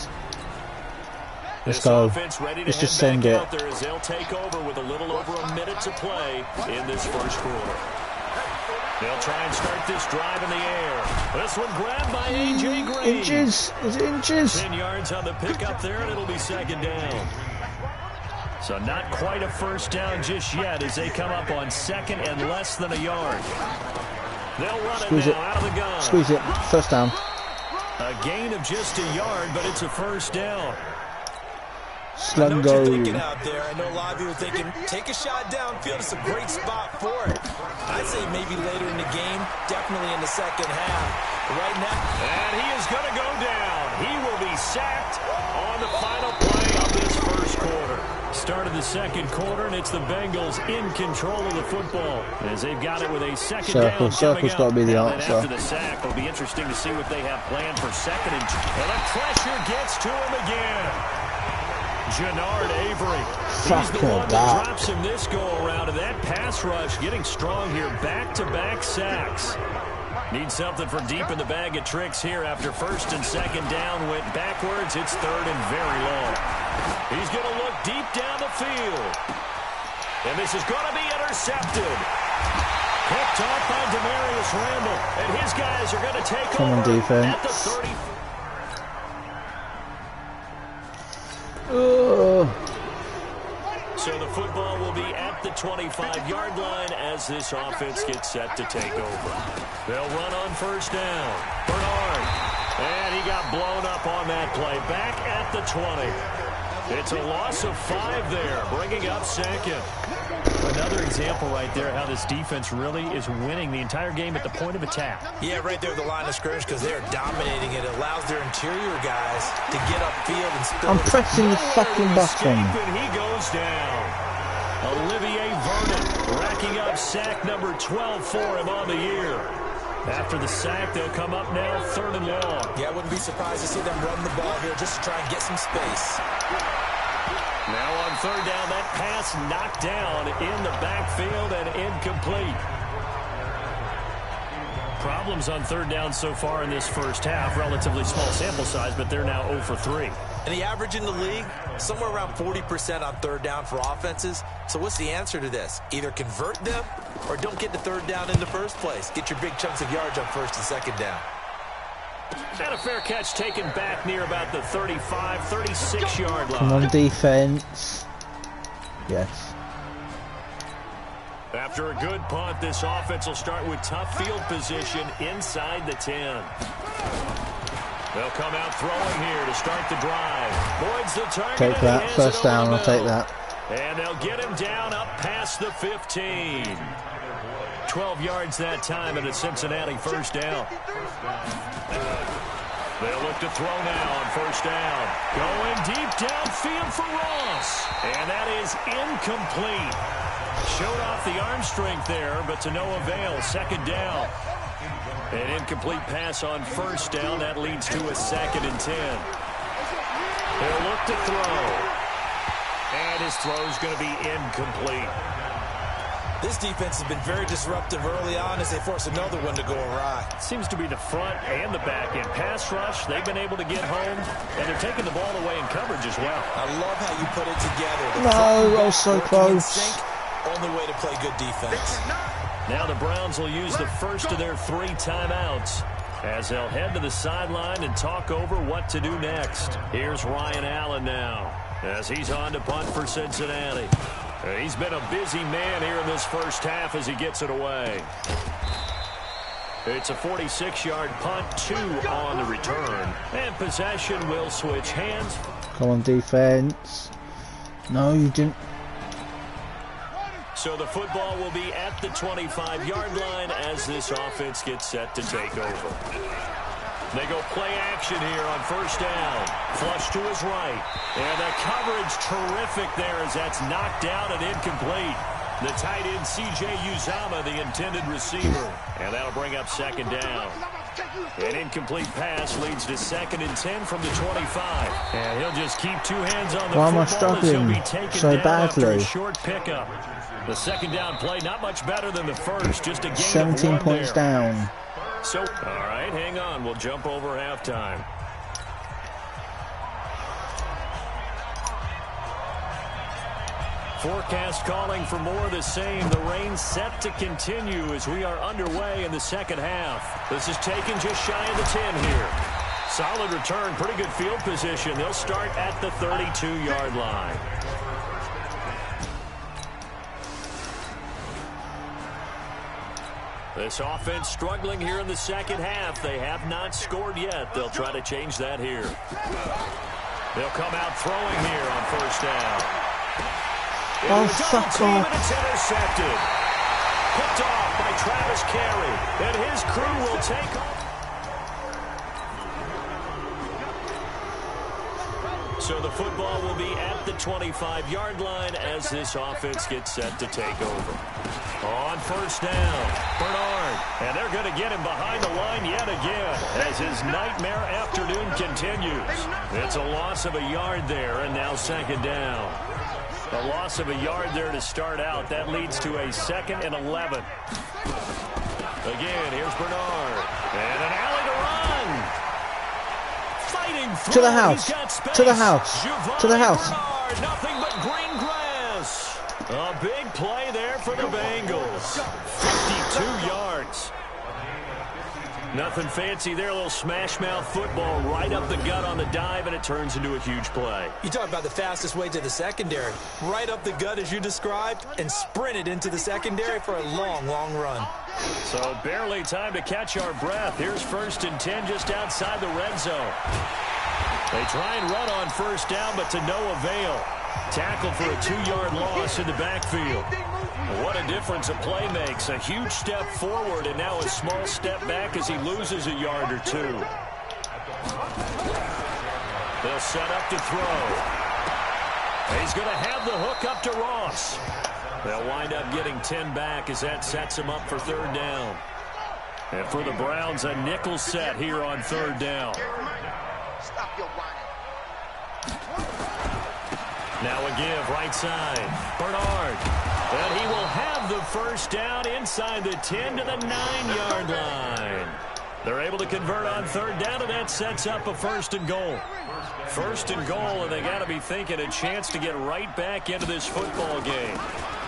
Let's go. Let's just send it. There as they'll take over with a little over a minute to play in this first quarter. They'll try and start this drive in the air. This one grabbed by A.J. Green. Inches. It's inches. 10 yards on the pickup there, and it'll be 2nd down. So not quite a first down just yet as they come up on 2nd and less than a yard. They'll run Squeeze it now out of the gun. Squeeze it. First down. A gain of just a yard, but it's a first down. I know what you're thinking Slungo. out there. I know a lot of you are thinking, take a shot downfield. It's a great spot for it. I'd say maybe later in the game, definitely in the second half. But right now, And he is going to go down. He will be sacked on the final play of this first quarter. Start of the second quarter, and it's the Bengals in control of the football as they've got it with a second down. Circle's got to be the answer. After the sack, it'll be interesting to see what they have planned for 2nd and the pressure gets to him again. Jannard Avery. He's the one that drops him this go-around, and that pass rush getting strong here. Back-to-back sacks. Need something for deep in the bag of tricks here after 1st and 2nd down. Went backwards. It's 3rd and very long. He's going to look deep down the field. And this is going to be intercepted. Picked off by Demarius Randall. And his guys are going to take over defense. at the 30. So the football will be at the 25-yard line as this offense gets set to take over. They'll run on 1st down. Bernard. And he got blown up on that play. Back at the 20. It's a loss of 5 there, bringing up 2nd. Another example right there how this defense really is winning the entire game at the point of attack. yeah, right there at the line of scrimmage because they're dominating it. It allows their interior guys to get upfield and still... I'm pressing the fucking button. And he goes down. Olivier Vernon racking up sack number 12 for him on the year. After the sack, they'll come up now 3rd and long. Yeah, I wouldn't be surprised to see them run the ball here just to try and get some space. Now on 3rd down, that pass knocked down in the backfield and incomplete. Problems on 3rd down so far in this first half. Relatively small sample size, but they're now 0 for 3. And the average in the league, somewhere around 40% on 3rd down for offenses. So what's the answer to this? Either convert them or don't get the 3rd down in the first place. Get your big chunks of yards on 1st and 2nd down. And a fair catch taken back near about the 35, 36-yard line. Come on, defense. Yes. After a good punt, this offense will start with tough field position inside the 10. They'll come out throwing here to start the drive. Boyd's the target. Take that. First down. I'll take that. And they'll get him down up past the 15. 12 yards that time, and a Cincinnati first down. They'll look to throw now on first down. Going deep downfield for Ross. And that is incomplete. Showed off the arm strength there, but to no avail. Second down. An incomplete pass on first down. That leads to a 2nd and 10. They'll look to throw. And his throw's going to be incomplete. This defense has been very disruptive early on as they force another one to go awry. Seems to be the front and the back end. Pass rush, they've been able to get home, and they're taking the ball away in coverage as well. I love how you put it together. No, I was so close. Only way to play good defense. Now the Browns will use the first of their 3 timeouts as they'll head to the sideline and talk over what to do next. Here's Ryan Allen now as he's on to punt for Cincinnati. He's been a busy man here in this first half as he gets it away. It's a 46-yard punt, 2 on the return. And possession will switch hands. Come on, defense. No, you didn't. So the football will be at the 25-yard line as this offense gets set to take over. They go play action here on first down. Flush to his right. And the coverage terrific there as that's knocked down and incomplete. The tight end, C.J. Uzama, the intended receiver. And that'll bring up 2nd down. An incomplete pass leads to 2nd and 10 from the 25. And he'll just keep 2 hands on the Why am I football as he'll be struggling taken so down after a badly? short pickup. The 2nd down play, not much better than the first. Just a gain 17 of 1 points there. down. So, all right, hang on. We'll jump over halftime. Forecast calling for more of the same. The rain set to continue as we are underway in the second half. This is taken just shy of the 10 here. Solid return, pretty good field position. They'll start at the 32-yard line. This offense struggling here in the second half. They have not scored yet. They'll try to change that here. They'll come out throwing here on first down. Oh, fuck off. And it's intercepted. Picked off by Travis Carey. And his crew will take off. So the football will be at the 25-yard line as this offense gets set to take over. On first down, Bernard. And they're going to get him behind the line yet again as his nightmare afternoon continues. It's a loss of a yard there, and now 2nd down. A loss of a yard there to start out. That leads to a 2nd and 11. Again, here's Bernard. And an alley to run. Fighting through. To the house. To the house. To the house. Bernard, nothing but green grass. A big play there for the Bengals. 52 yards. Nothing fancy there. A little smash mouth football right up the gut on the dive, and it turns into a huge play. You talk about the fastest way to the secondary. Right up the gut as you described and sprinted into the secondary for a long, long run. So barely time to catch our breath. Here's 1st and 10 just outside the red zone. They try and run on first down, but to no avail. Tackled for a 2-yard loss in the backfield. What a difference a play makes. A huge step forward and now a small step back as he loses a yard or 2. They'll set up to throw. He's going to have the hook up to Ross. They'll wind up getting 10 back as that sets him up for 3rd down. And for the Browns, a nickel set here on 3rd down. Stop your whining. Now a give right side. Bernard. And he will have the first down inside the 10 to the 9-yard line. They're able to convert on 3rd down, and that sets up a 1st and goal. 1st and goal, and they got to be thinking a chance to get right back into this football game.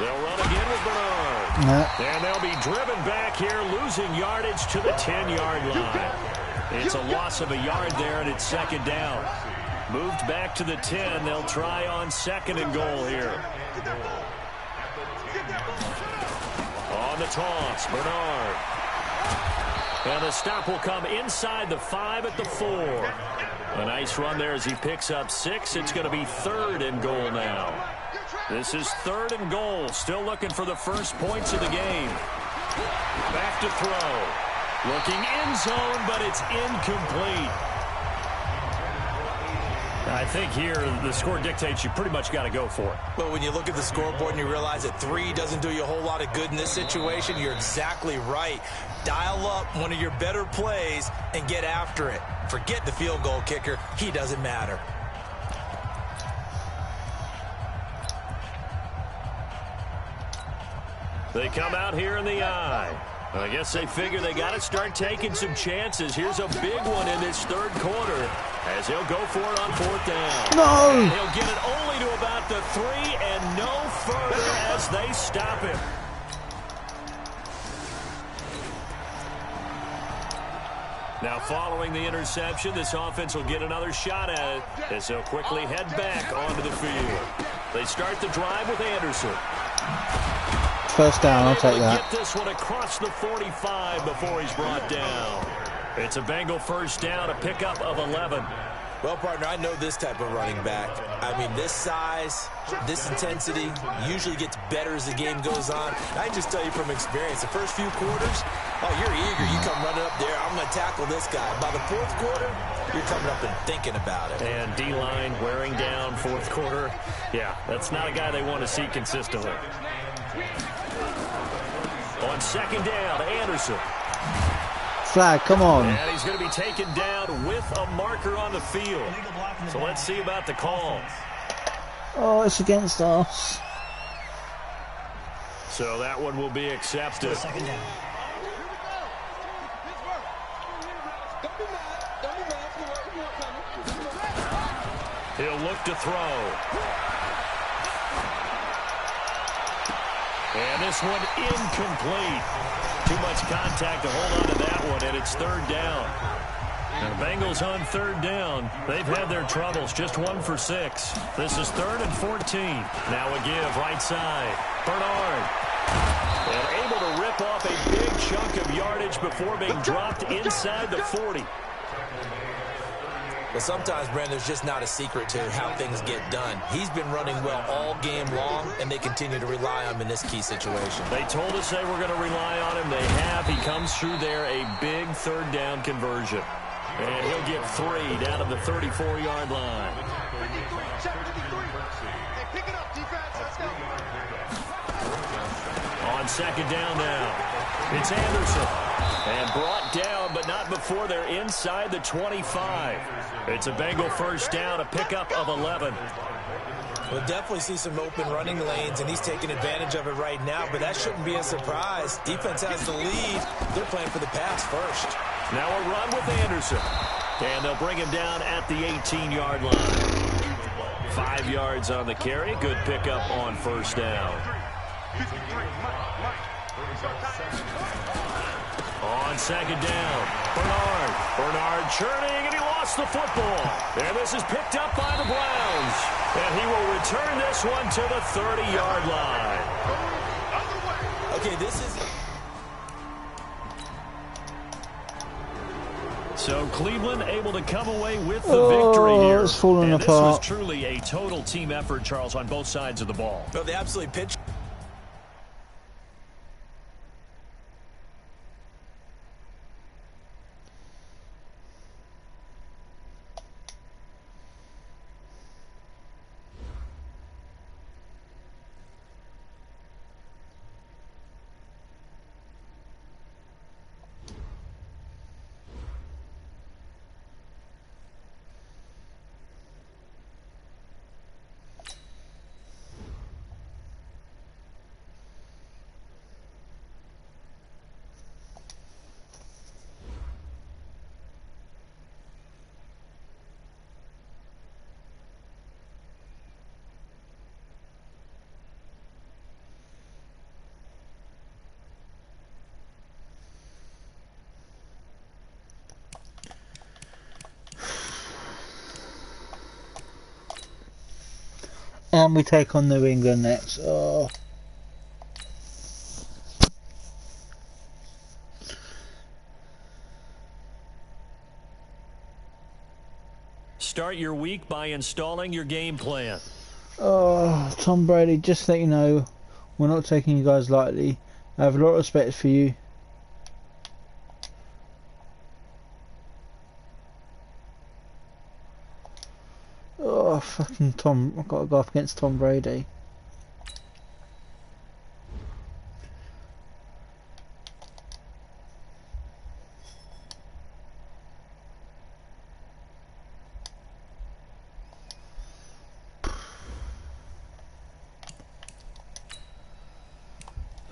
They'll run again with Bernard. And they'll be driven back here, losing yardage to the 10-yard line. It's a loss of a yard there, and it's 2nd down. Moved back to the 10. They'll try on 2nd and goal here. On the toss, Bernard. And the stop will come inside the 5 at the 4. A nice run there as he picks up 6. It's going to be 3rd and goal now. This is 3rd and goal. Still looking for the first points of the game. Back to throw. Looking end zone, but it's incomplete. I think here the score dictates you pretty much got to go for it. But when you look at the scoreboard and you realize that 3 doesn't do you a whole lot of good in this situation, you're exactly right. Dial up one of your better plays and get after it. Forget the field goal kicker. He doesn't matter. They come out here in the eye. I guess they figure they got to start taking some chances. Here's a big one in this third quarter as he'll go for it on 4th down. No! And he'll get it only to about the 3 and no further as they stop him. Now following the interception, this offense will get another shot at it as they'll quickly head back onto the field. They start the drive with Anderson. First down, I'll take that. Get this one across the 45 before he's brought down. It's a Bengal first down, a pickup of 11. Well, partner, I know this type of running back. I mean, this size, this intensity usually gets better as the game goes on. I can just tell you from experience, the first few quarters, oh, you're eager. You come running up there, I'm going to tackle this guy. By the 4th quarter, you're coming up and thinking about it. And D-line wearing down 4th quarter. Yeah, that's not a guy they want to see consistently. On 2nd down, Anderson. Flag, come on. And he's going to be taken down with a marker on the field. So let's see about the call. Oh, it's against us. So that one will be accepted. He'll look to throw. And this one incomplete. Too much contact to hold on to that one, and it's 3rd down. And the Bengals on 3rd down. They've had their troubles, just 1 for 6. This is 3rd and 14. Now a give, right side. Bernard. And able to rip off a big chunk of yardage before being dropped inside the 40. But sometimes, Brandon, there's just not a secret to how things get done. He's been running well all game long, and they continue to rely on him in this key situation. They told us they were going to rely on him. They have. He comes through there, a big 3rd down conversion. And he'll get 3 down to the 34-yard line. On 2nd down now, it's Anderson. And brought down, but not before they're inside the 25. It's a Bengal first down, a pickup of 11. We'll definitely see some open running lanes, and he's taking advantage of it right now, but that shouldn't be a surprise. Defense has the lead. They're playing for the pass first. Now a run with Anderson. And they'll bring him down at the 18-yard line. 5 yards on the carry. Good pickup on 1st down. On 2nd down, Bernard churning, and he lost the football. And this is picked up by the Browns. And he will return this one to the 30-yard line. Okay, this is... So Cleveland able to come away with the victory here. It's falling and apart. This was truly a total team effort, Charles, on both sides of the ball. No, they absolutely pitched. And we take on New England next. Oh. Start your week by installing your game plan. Oh, Tom Brady, just to let you know, we're not taking you guys lightly. I have a lot of respect for you. Oh, fucking Tom. I've got to go up against Tom Brady.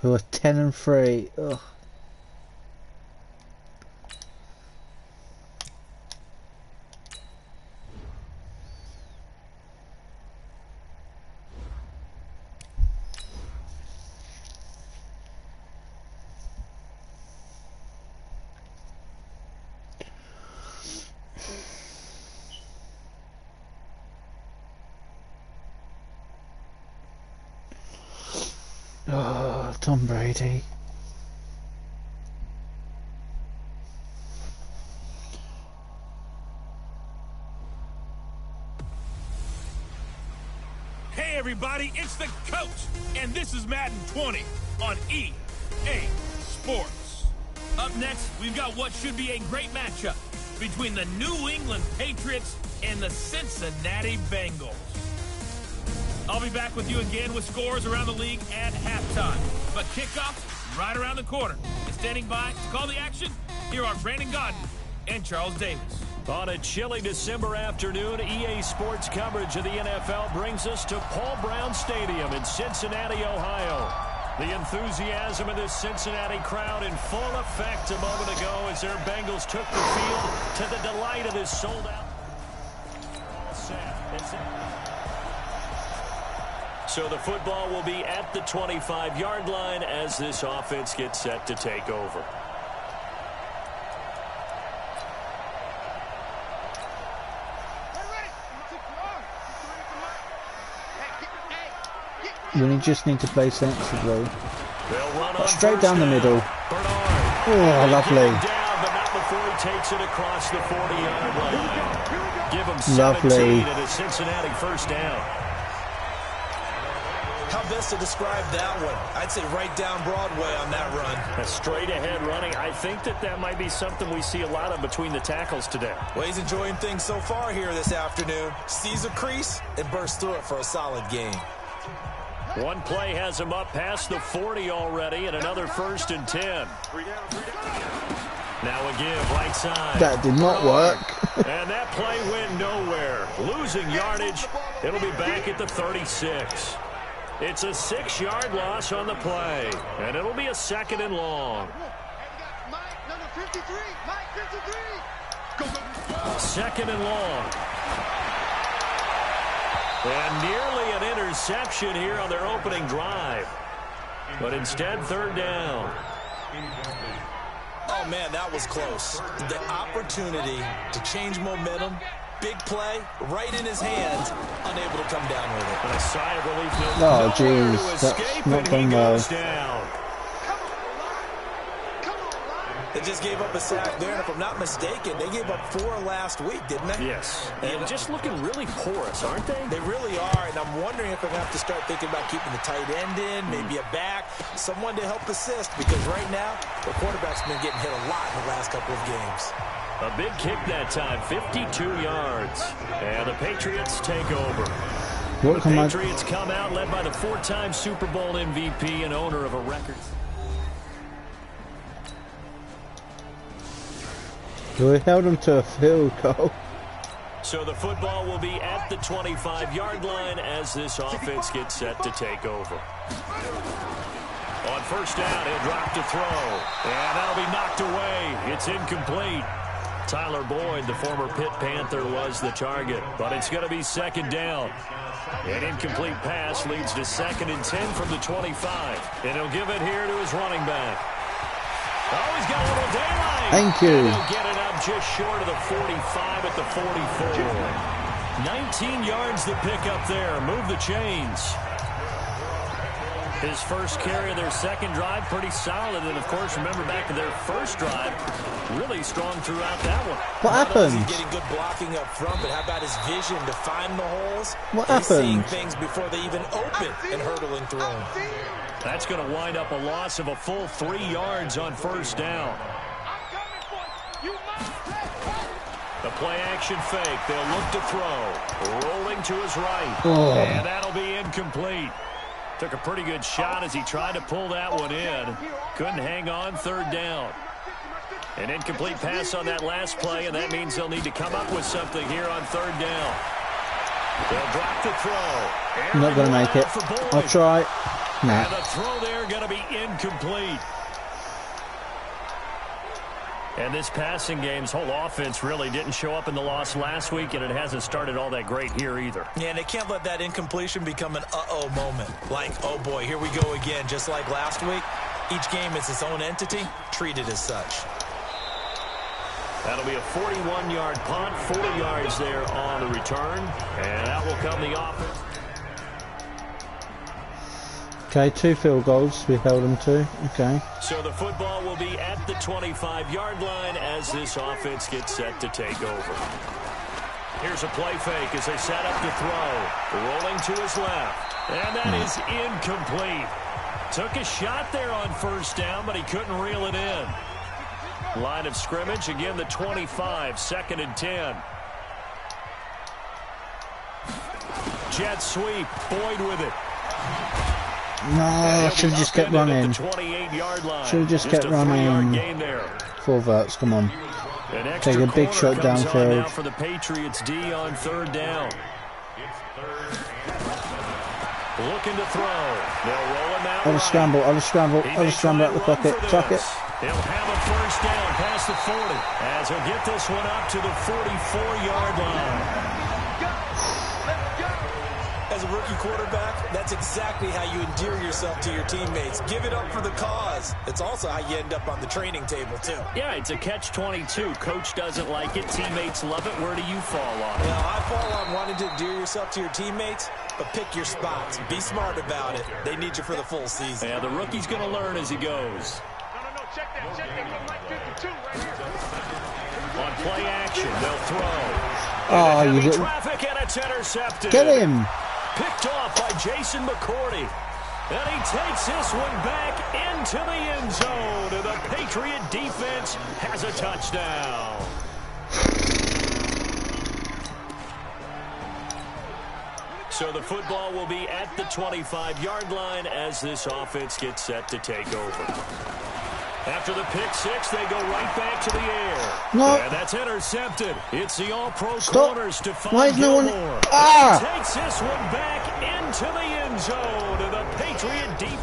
Who are 10-3. Ugh. Oh, Tom Brady. Hey everybody, it's the coach, and this is Madden 20 on EA Sports. Up next, we've got what should be a great matchup between the New England Patriots and the Cincinnati Bengals. I'll be back with you again with scores around the league at halftime. But kickoff right around the corner. And standing by to call the action, here are Brandon Godden and Charles Davis. On a chilly December afternoon, EA Sports coverage of the NFL brings us to Paul Brown Stadium in Cincinnati, Ohio. The enthusiasm of this Cincinnati crowd in full effect a moment ago as their Bengals took the field to the delight of this sold-out. So the football will be at the 25-yard line as this offense gets set to take over. You just need to play sensibly. Straight down the middle. Oh, lovely. Down, but not before he takes it across the 40-yard line. Give him 17 Lovely. and a Cincinnati first down. How best to describe that one? I'd say right down Broadway on that run. A straight-ahead running. I think that might be something we see a lot of between the tackles today. Well, he's enjoying things so far here this afternoon. Sees a crease and bursts through it for a solid gain. One play has him up past the 40 already, and another 1st and 10. Now a give, right side. That did not work. And that play went nowhere. Losing yardage. It'll be back at the 36. It's a 6-yard loss on the play, and it'll be a 2nd and long. 2nd and long. And nearly an interception here on their opening drive. But instead, 3rd down. Oh, man, that was close. The opportunity to change momentum, big play, right in his hands, unable to come down with it. And a sigh of relief. Oh, jeez, that's not going well. Down. They just gave up a sack there, and if I'm not mistaken, they gave up 4 last week, didn't they? Yes. And just looking really porous, aren't they? They really are, and I'm wondering if they're going to have to start thinking about keeping the tight end in, maybe a back, someone to help assist, because right now, the quarterback's been getting hit a lot in the last couple of games. A big kick that time, 52 yards. And the Patriots take over. The Patriots come out led by the 4-time Super Bowl MVP and owner of a record. We held them to a field goal. So the football will be at the 25-yard line as this offense gets set to take over. On 1st down, he'll drop to throw. And that'll be knocked away. It's incomplete. Tyler Boyd, the former Pitt Panther, was the target. But it's going to be 2nd down. An incomplete pass leads to 2nd and 10 from the 25. And he'll give it here to his running back. Oh, he's got a little daylight. Thank you. And he'll get it up just short of the 45 at the 44. 19 yards to pick up there. Move the chains. His first carry of their 2nd drive, pretty solid. And, of course, remember back to their 1st drive, really strong throughout that one. What happened? He's getting good blocking up front, but how about his vision to find the holes? What He's seeing happened? things before they even open and hurdling through them. That's going to wind up a loss of a full 3 yards on 1st down. The play action fake. They'll look to throw. Rolling to his right. Oh. And that'll be incomplete. Took a pretty good shot as he tried to pull that one in. Couldn't hang on. Third down. An incomplete pass on that last play, and that means they'll need to come up with something here on third down. They'll drop the throw. Not going to make it. I'll try. Nah. And the throw there going to be incomplete. And this passing game's whole offense really didn't show up in the loss last week, and it hasn't started all that great here either. Yeah, and they can't let that incompletion become an uh-oh moment. Like, oh boy, here we go again, just like last week. Each game is its own entity, treated as such. That'll be a 41-yard punt, 4 yards there on the return, and out will come the offense. Okay, 2 field goals we held them to. Okay. So the football will be at the 25-yard line as this offense gets set to take over. Here's a play fake as they set up the throw. Rolling to his left. And that is incomplete. Took a shot there on first down, but he couldn't reel it in. Line of scrimmage, again the 25, 2nd and 10. Jet sweep, Boyd with it. No, I should have just kept running. Should have just kept running. 4 verts, come on. Take a big shot downfield. For the Patriots D on third down. Looking to throw. They'll roll him out. I'll just scramble out the pocket. Tuck it. He'll have a first down past the 40 as he'll get this one up to the 44-yard line. As a rookie quarterback, that's exactly how you endear yourself to your teammates. Give it up for the cause. It's also how you end up on the training table, too. Yeah, it's a catch-22. Coach doesn't like it. Teammates love it. Where do you fall on it? Well, I fall on wanting to endear yourself to your teammates, but pick your spots. Be smart about it. They need you for the full season. Yeah, the rookie's going to learn as he goes. Check that from like 52 right here. On play action, they'll throw. Oh, you did. Traffic and it's intercepted. Get him. Picked off by Jason McCourty. And he takes this one back into the end zone. And the Patriot defense has a touchdown. So the football will be at the 25-yard line as this offense gets set to take over. After the pick six, they go right back to the air. No. And that's intercepted. It's the all-pro Stop. corners to Why find is no one... Gilmore. Ah! He takes this one back into the end zone to the Patriot defense.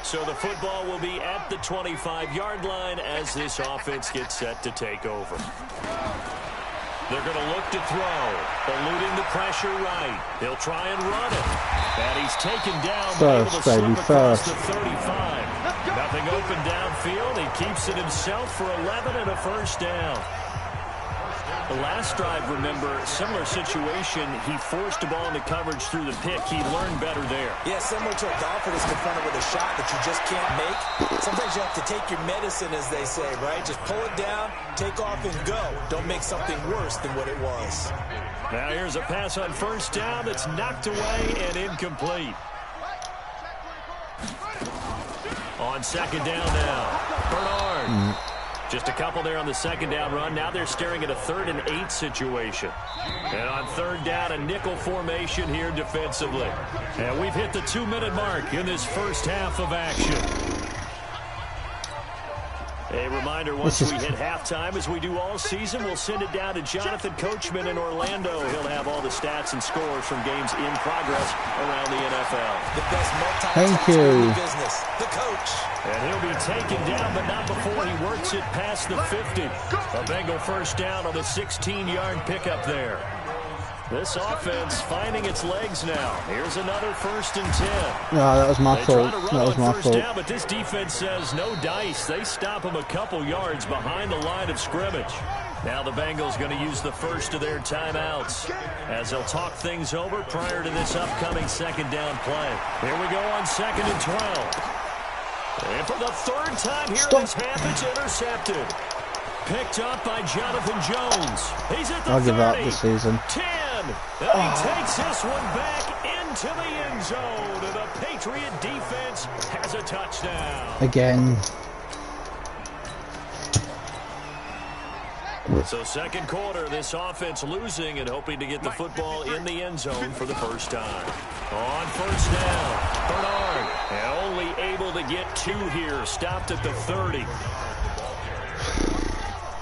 So the football will be at the 25-yard line as this offense gets set to take over. They're going to look to throw, eluding the pressure right. He'll try and run it. And he's taken down, but able to slip across the 35. Nothing open downfield. He keeps it himself for 11 and a first down. The last drive, remember, similar situation. He forced the ball into coverage through the pick. He learned better there. Yeah, similar to a golfer that's confronted with a shot that you just can't make. Sometimes you have to take your medicine, as they say, right? Just pull it down, take off, and go. Don't make something worse than what it was. Now here's a pass on first down that's knocked away and incomplete. On second down now, Bernard. Just a couple there on the second down run. Now they're staring at a 3rd and 8 situation. And on third down, a nickel formation here defensively. And we've hit the 2-minute mark in this first half of action. A reminder, once we hit halftime, as we do all season, we'll send it down to Jonathan Coachman in Orlando. He'll have all the stats and scores from games in progress around the NFL. The best Thank you. business, the coach. And he'll be taken down, but not before he works it past the 50. A Bengal first down on the 16-yard pickup there. This offense finding its legs now. Here's another 1st and 10. No, that was my fault. That was my fault. Down, but this defense says no dice. They stop him a couple yards behind the line of scrimmage. Now the Bengals going to use the first of their timeouts as they'll talk things over prior to this upcoming second down play. Here we go on 2nd and 12. And for the 3rd time here in this half, it's intercepted. Picked up by Jonathan Jones. He's at the 30. I'll give up this season. 10. And he takes this one back into the end zone. And the Patriot defense has a touchdown. Again. So second quarter, this offense losing and hoping to get the football in the end zone for the first time. On first down, Bernard, and only able to get 2 here, stopped at the 30.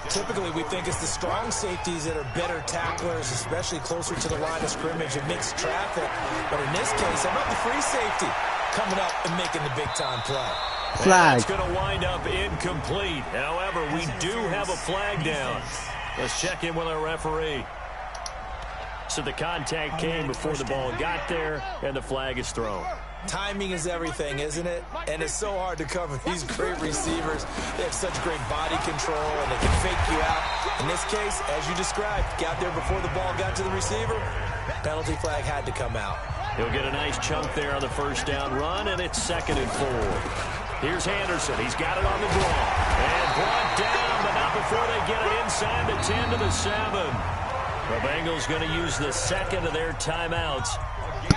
Typically, we think it's the strong safeties that are better tacklers, especially closer to the line of scrimmage and mixed traffic. But in this case, how about the free safety coming up and making the big-time play? Flag. It's going to wind up incomplete. However, we do have a flag down. Let's check in with our referee. So the contact came before the ball got there, and the flag is thrown. Timing is everything, isn't it? And it's so hard to cover these great receivers. They have such great body control, and they can fake you out. In this case, as you described, got there before the ball got to the receiver. Penalty flag had to come out. He'll get a nice chunk there on the first down run, and it's 2nd and 4. Here's Anderson. He's got it on the draw. And brought down, but not before they get it inside the 10 to the 7. The Bengals going to use the second of their timeouts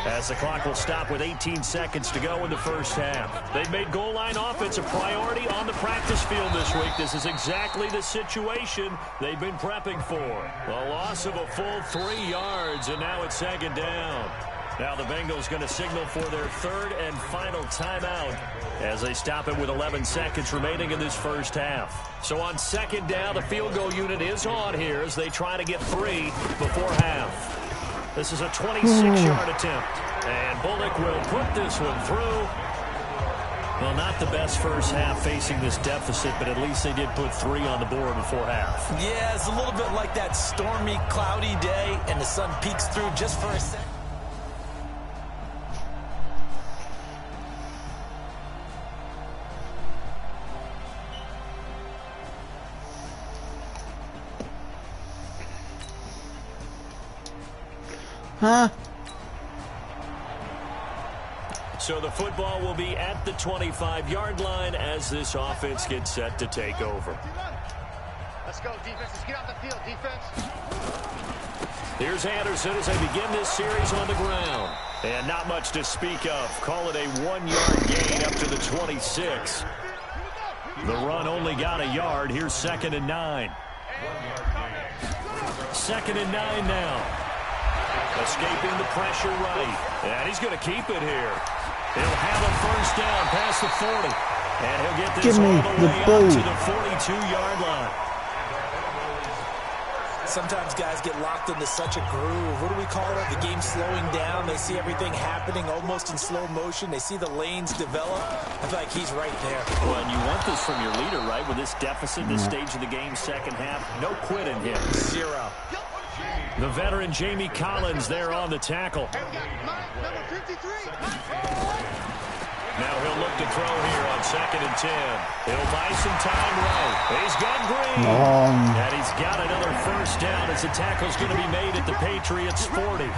as the clock will stop with 18 seconds to go in the first half. They've made goal line offense a priority on the practice field this week. This is exactly the situation they've been prepping for. A loss of a full 3 yards, and now it's 2nd down. Now the Bengals going to signal for their 3rd and final timeout as they stop it with 11 seconds remaining in this first half. So on 2nd down, the field goal unit is on here as they try to get 3 before half. This is a 26-yard attempt, and Bullock will put this one through. Well, not the best first half facing this deficit, but at least they did put 3 on the board before half. Yeah, it's a little bit like that stormy, cloudy day, and the sun peeks through just for a second. Huh? So the football will be at the 25-yard line as this offense gets set to take over. Let's go, defense. Let's get out the field, defense. Here's Anderson as they begin this series on the ground. And not much to speak of. Call it a 1-yard gain up to the 26. The run only got a yard. Here's 2nd and 9. 2nd and 9 now. Escaping the pressure right. And he's going to keep it here. He'll have a first down past the 40. And he'll get this all the way up to the 42-yard line. Sometimes guys get locked into such a groove. What do we call it? The game slowing down. They see everything happening almost in slow motion. They see the lanes develop. I feel like he's right there. Well, and you want this from your leader, right? With this deficit, this stage of the game, second half, no quit in him. 0. The veteran Jamie Collins there on the tackle. Number 53. Now he'll look to throw here on 2nd and 10. He'll buy some time right. He's got Green. And he's got another first down as the tackle's going to be made at the Patriots' 40.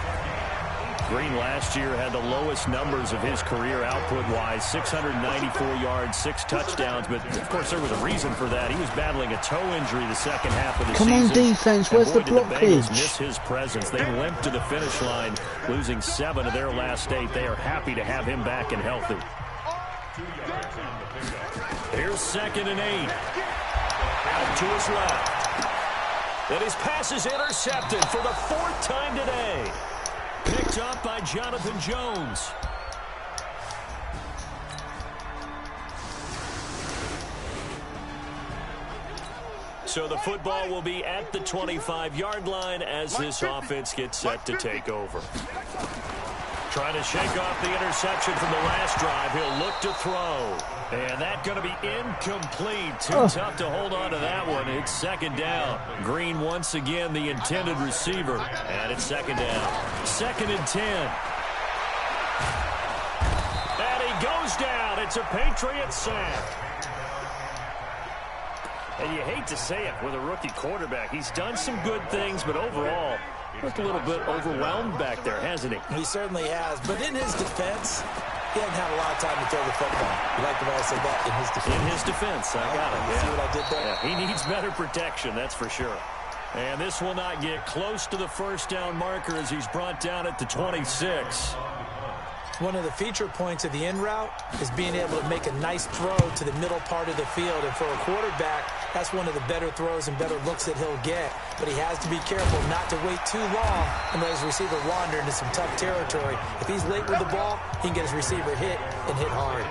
Green last year had the lowest numbers of his career output-wise, 694 yards, 6 touchdowns. But, of course, there was a reason for that. He was battling a toe injury the second half of the season. Come on, defense. Where's the blockage? The Bengals miss his presence. They limped to the finish line, losing 7 of their last 8. They are happy to have him back and healthy. Here's 2nd and 8. Out to his left. And his pass is intercepted for the 4th time today. Picked up by Jonathan Jones. So the football will be at the 25-yard line as this offense gets set to take over. Trying to shake off the interception from the last drive. He'll look to throw. And that's going to be incomplete. Too tough to hold on to that one. It's 2nd down. Green once again the intended receiver. And it's 2nd down. 2nd and 10. And he goes down. It's a Patriot sack. And you hate to say it with a rookie quarterback. He's done some good things, but overall, looked a little bit overwhelmed back there, hasn't he? He certainly has. But in his defense, he hasn't had a lot of time to throw the football. You like the way I said that? In his defense. In his defense. I got it. See what I did there? Yeah, he needs better protection, that's for sure. And this will not get close to the first down marker as he's brought down at the 26. One of the feature points of the in route is being able to make a nice throw to the middle part of the field. And for a quarterback, That's one of the better throws and better looks that he'll get. But he has to be careful not to wait too long and let his receiver wander into some tough territory. If he's late with the ball, he can get his receiver hit and hit hard.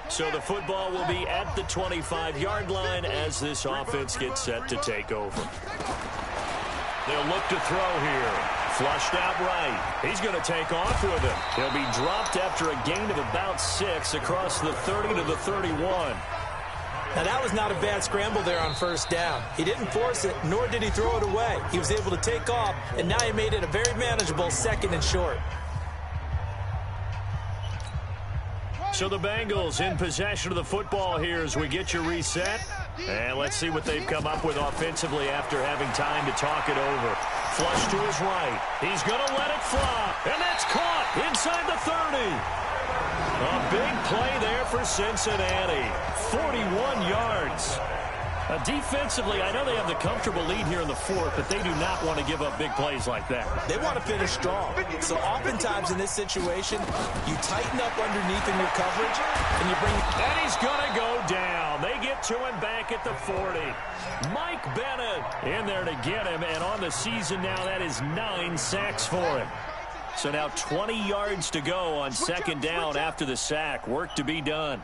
So the football will be at the 25-yard line as this offense gets set to take over. They'll look to throw here. Flushed out right. He's going to take off with him. He'll be dropped after a gain of about 6 across the 30 to the 31. Now, that was not a bad scramble there on first down. He didn't force it, nor did he throw it away. He was able to take off, and now he made it a very manageable 2nd and short. So the Bengals in possession of the football here as we get you reset. And let's see what they've come up with offensively after having time to talk it over. Flush to his right. He's going to let it fly. And that's caught inside the 30. A big play there for Cincinnati. 41 yards. Defensively, I know they have the comfortable lead here in the 4th, but they do not want to give up big plays like that. They want to finish strong. So oftentimes in this situation, you tighten up underneath in your coverage, and you bring... And he's going to go down. They get to him back at the 40. Mike Bennett in there to get him, and on the season now, that is 9 sacks for him. So now 20 yards to go on 2nd down after the sack. Work to be done.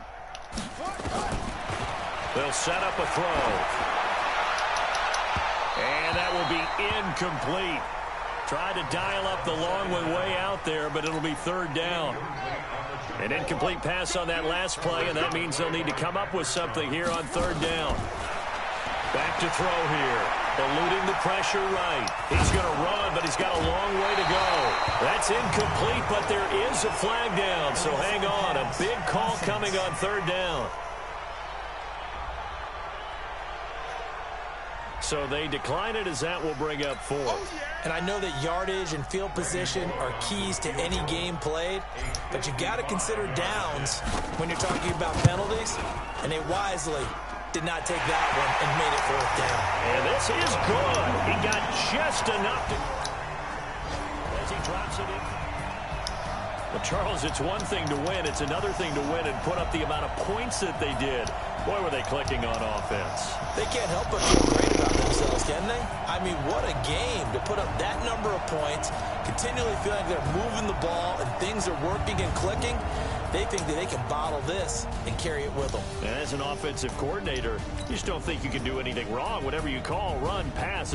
They'll set up a throw. And that will be incomplete. Tried to dial up the long one way out there, but it'll be 3rd down. An incomplete pass on that last play, and that means they'll need to come up with something here on 3rd down. Back to throw here. Eluding the pressure right. He's going to run, but he's got a long way to go. That's incomplete, but there is a flag down, so hang on. A big call coming on 3rd down. So they decline it as that will bring up 4th. And I know that yardage and field position are keys to any game played, but you got to consider downs when you're talking about penalties, and they wisely did not take that one and made it 4th down. And this is good. He got just enough to... As he drops it in. Well, Charles, it's one thing to win. It's another thing to win and put up the amount of points that they did. Boy, were they clicking on offense. They can't help but feel great about themselves, can they? I mean, what a game to put up that number of points, continually feeling like they're moving the ball and things are working and clicking. They think that they can bottle this and carry it with them. And as an offensive coordinator, you just don't think you can do anything wrong. Whatever you call, run, pass.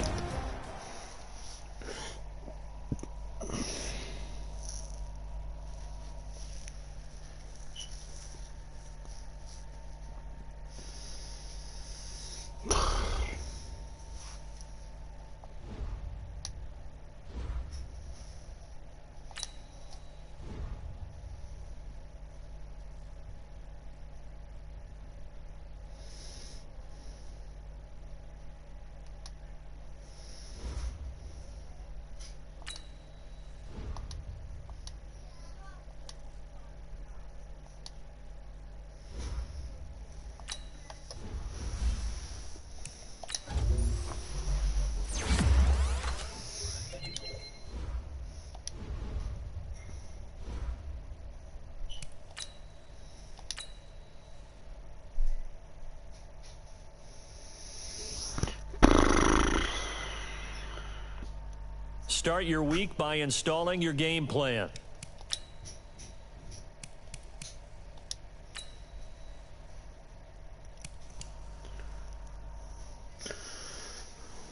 Start your week by installing your game plan.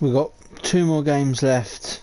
We've got 2 more games left.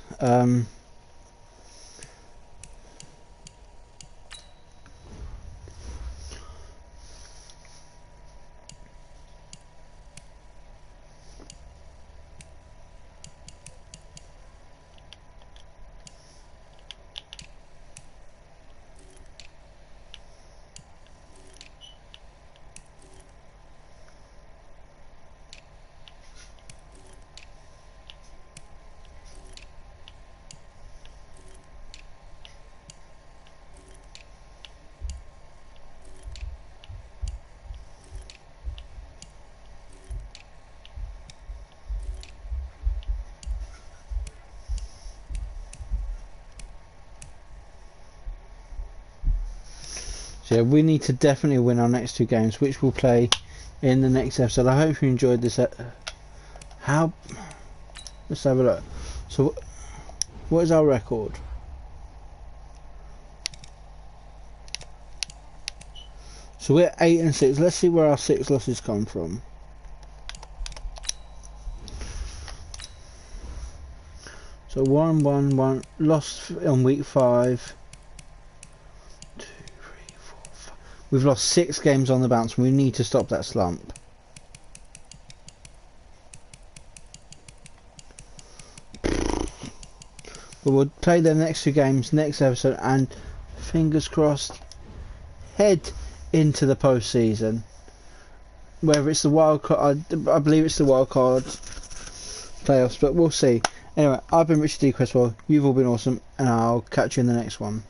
So yeah, we need to definitely win our next 2 games, which we'll play in the next episode. I hope you enjoyed this. Let's have a look. So, what is our record? So we're 8-6. Let's see where our 6 losses come from. So 1-1-1 lost on week 5. 2, 3, 4, 5. We've lost 6 games on the bounce, and we need to stop that slump. But we'll play the next 2 games next episode, and fingers crossed, head into the postseason. Whether it's the wild card, I believe it's the wild card playoffs, but we'll see. Anyway, I've been Richard D. Cresswell. You've all been awesome, and I'll catch you in the next one.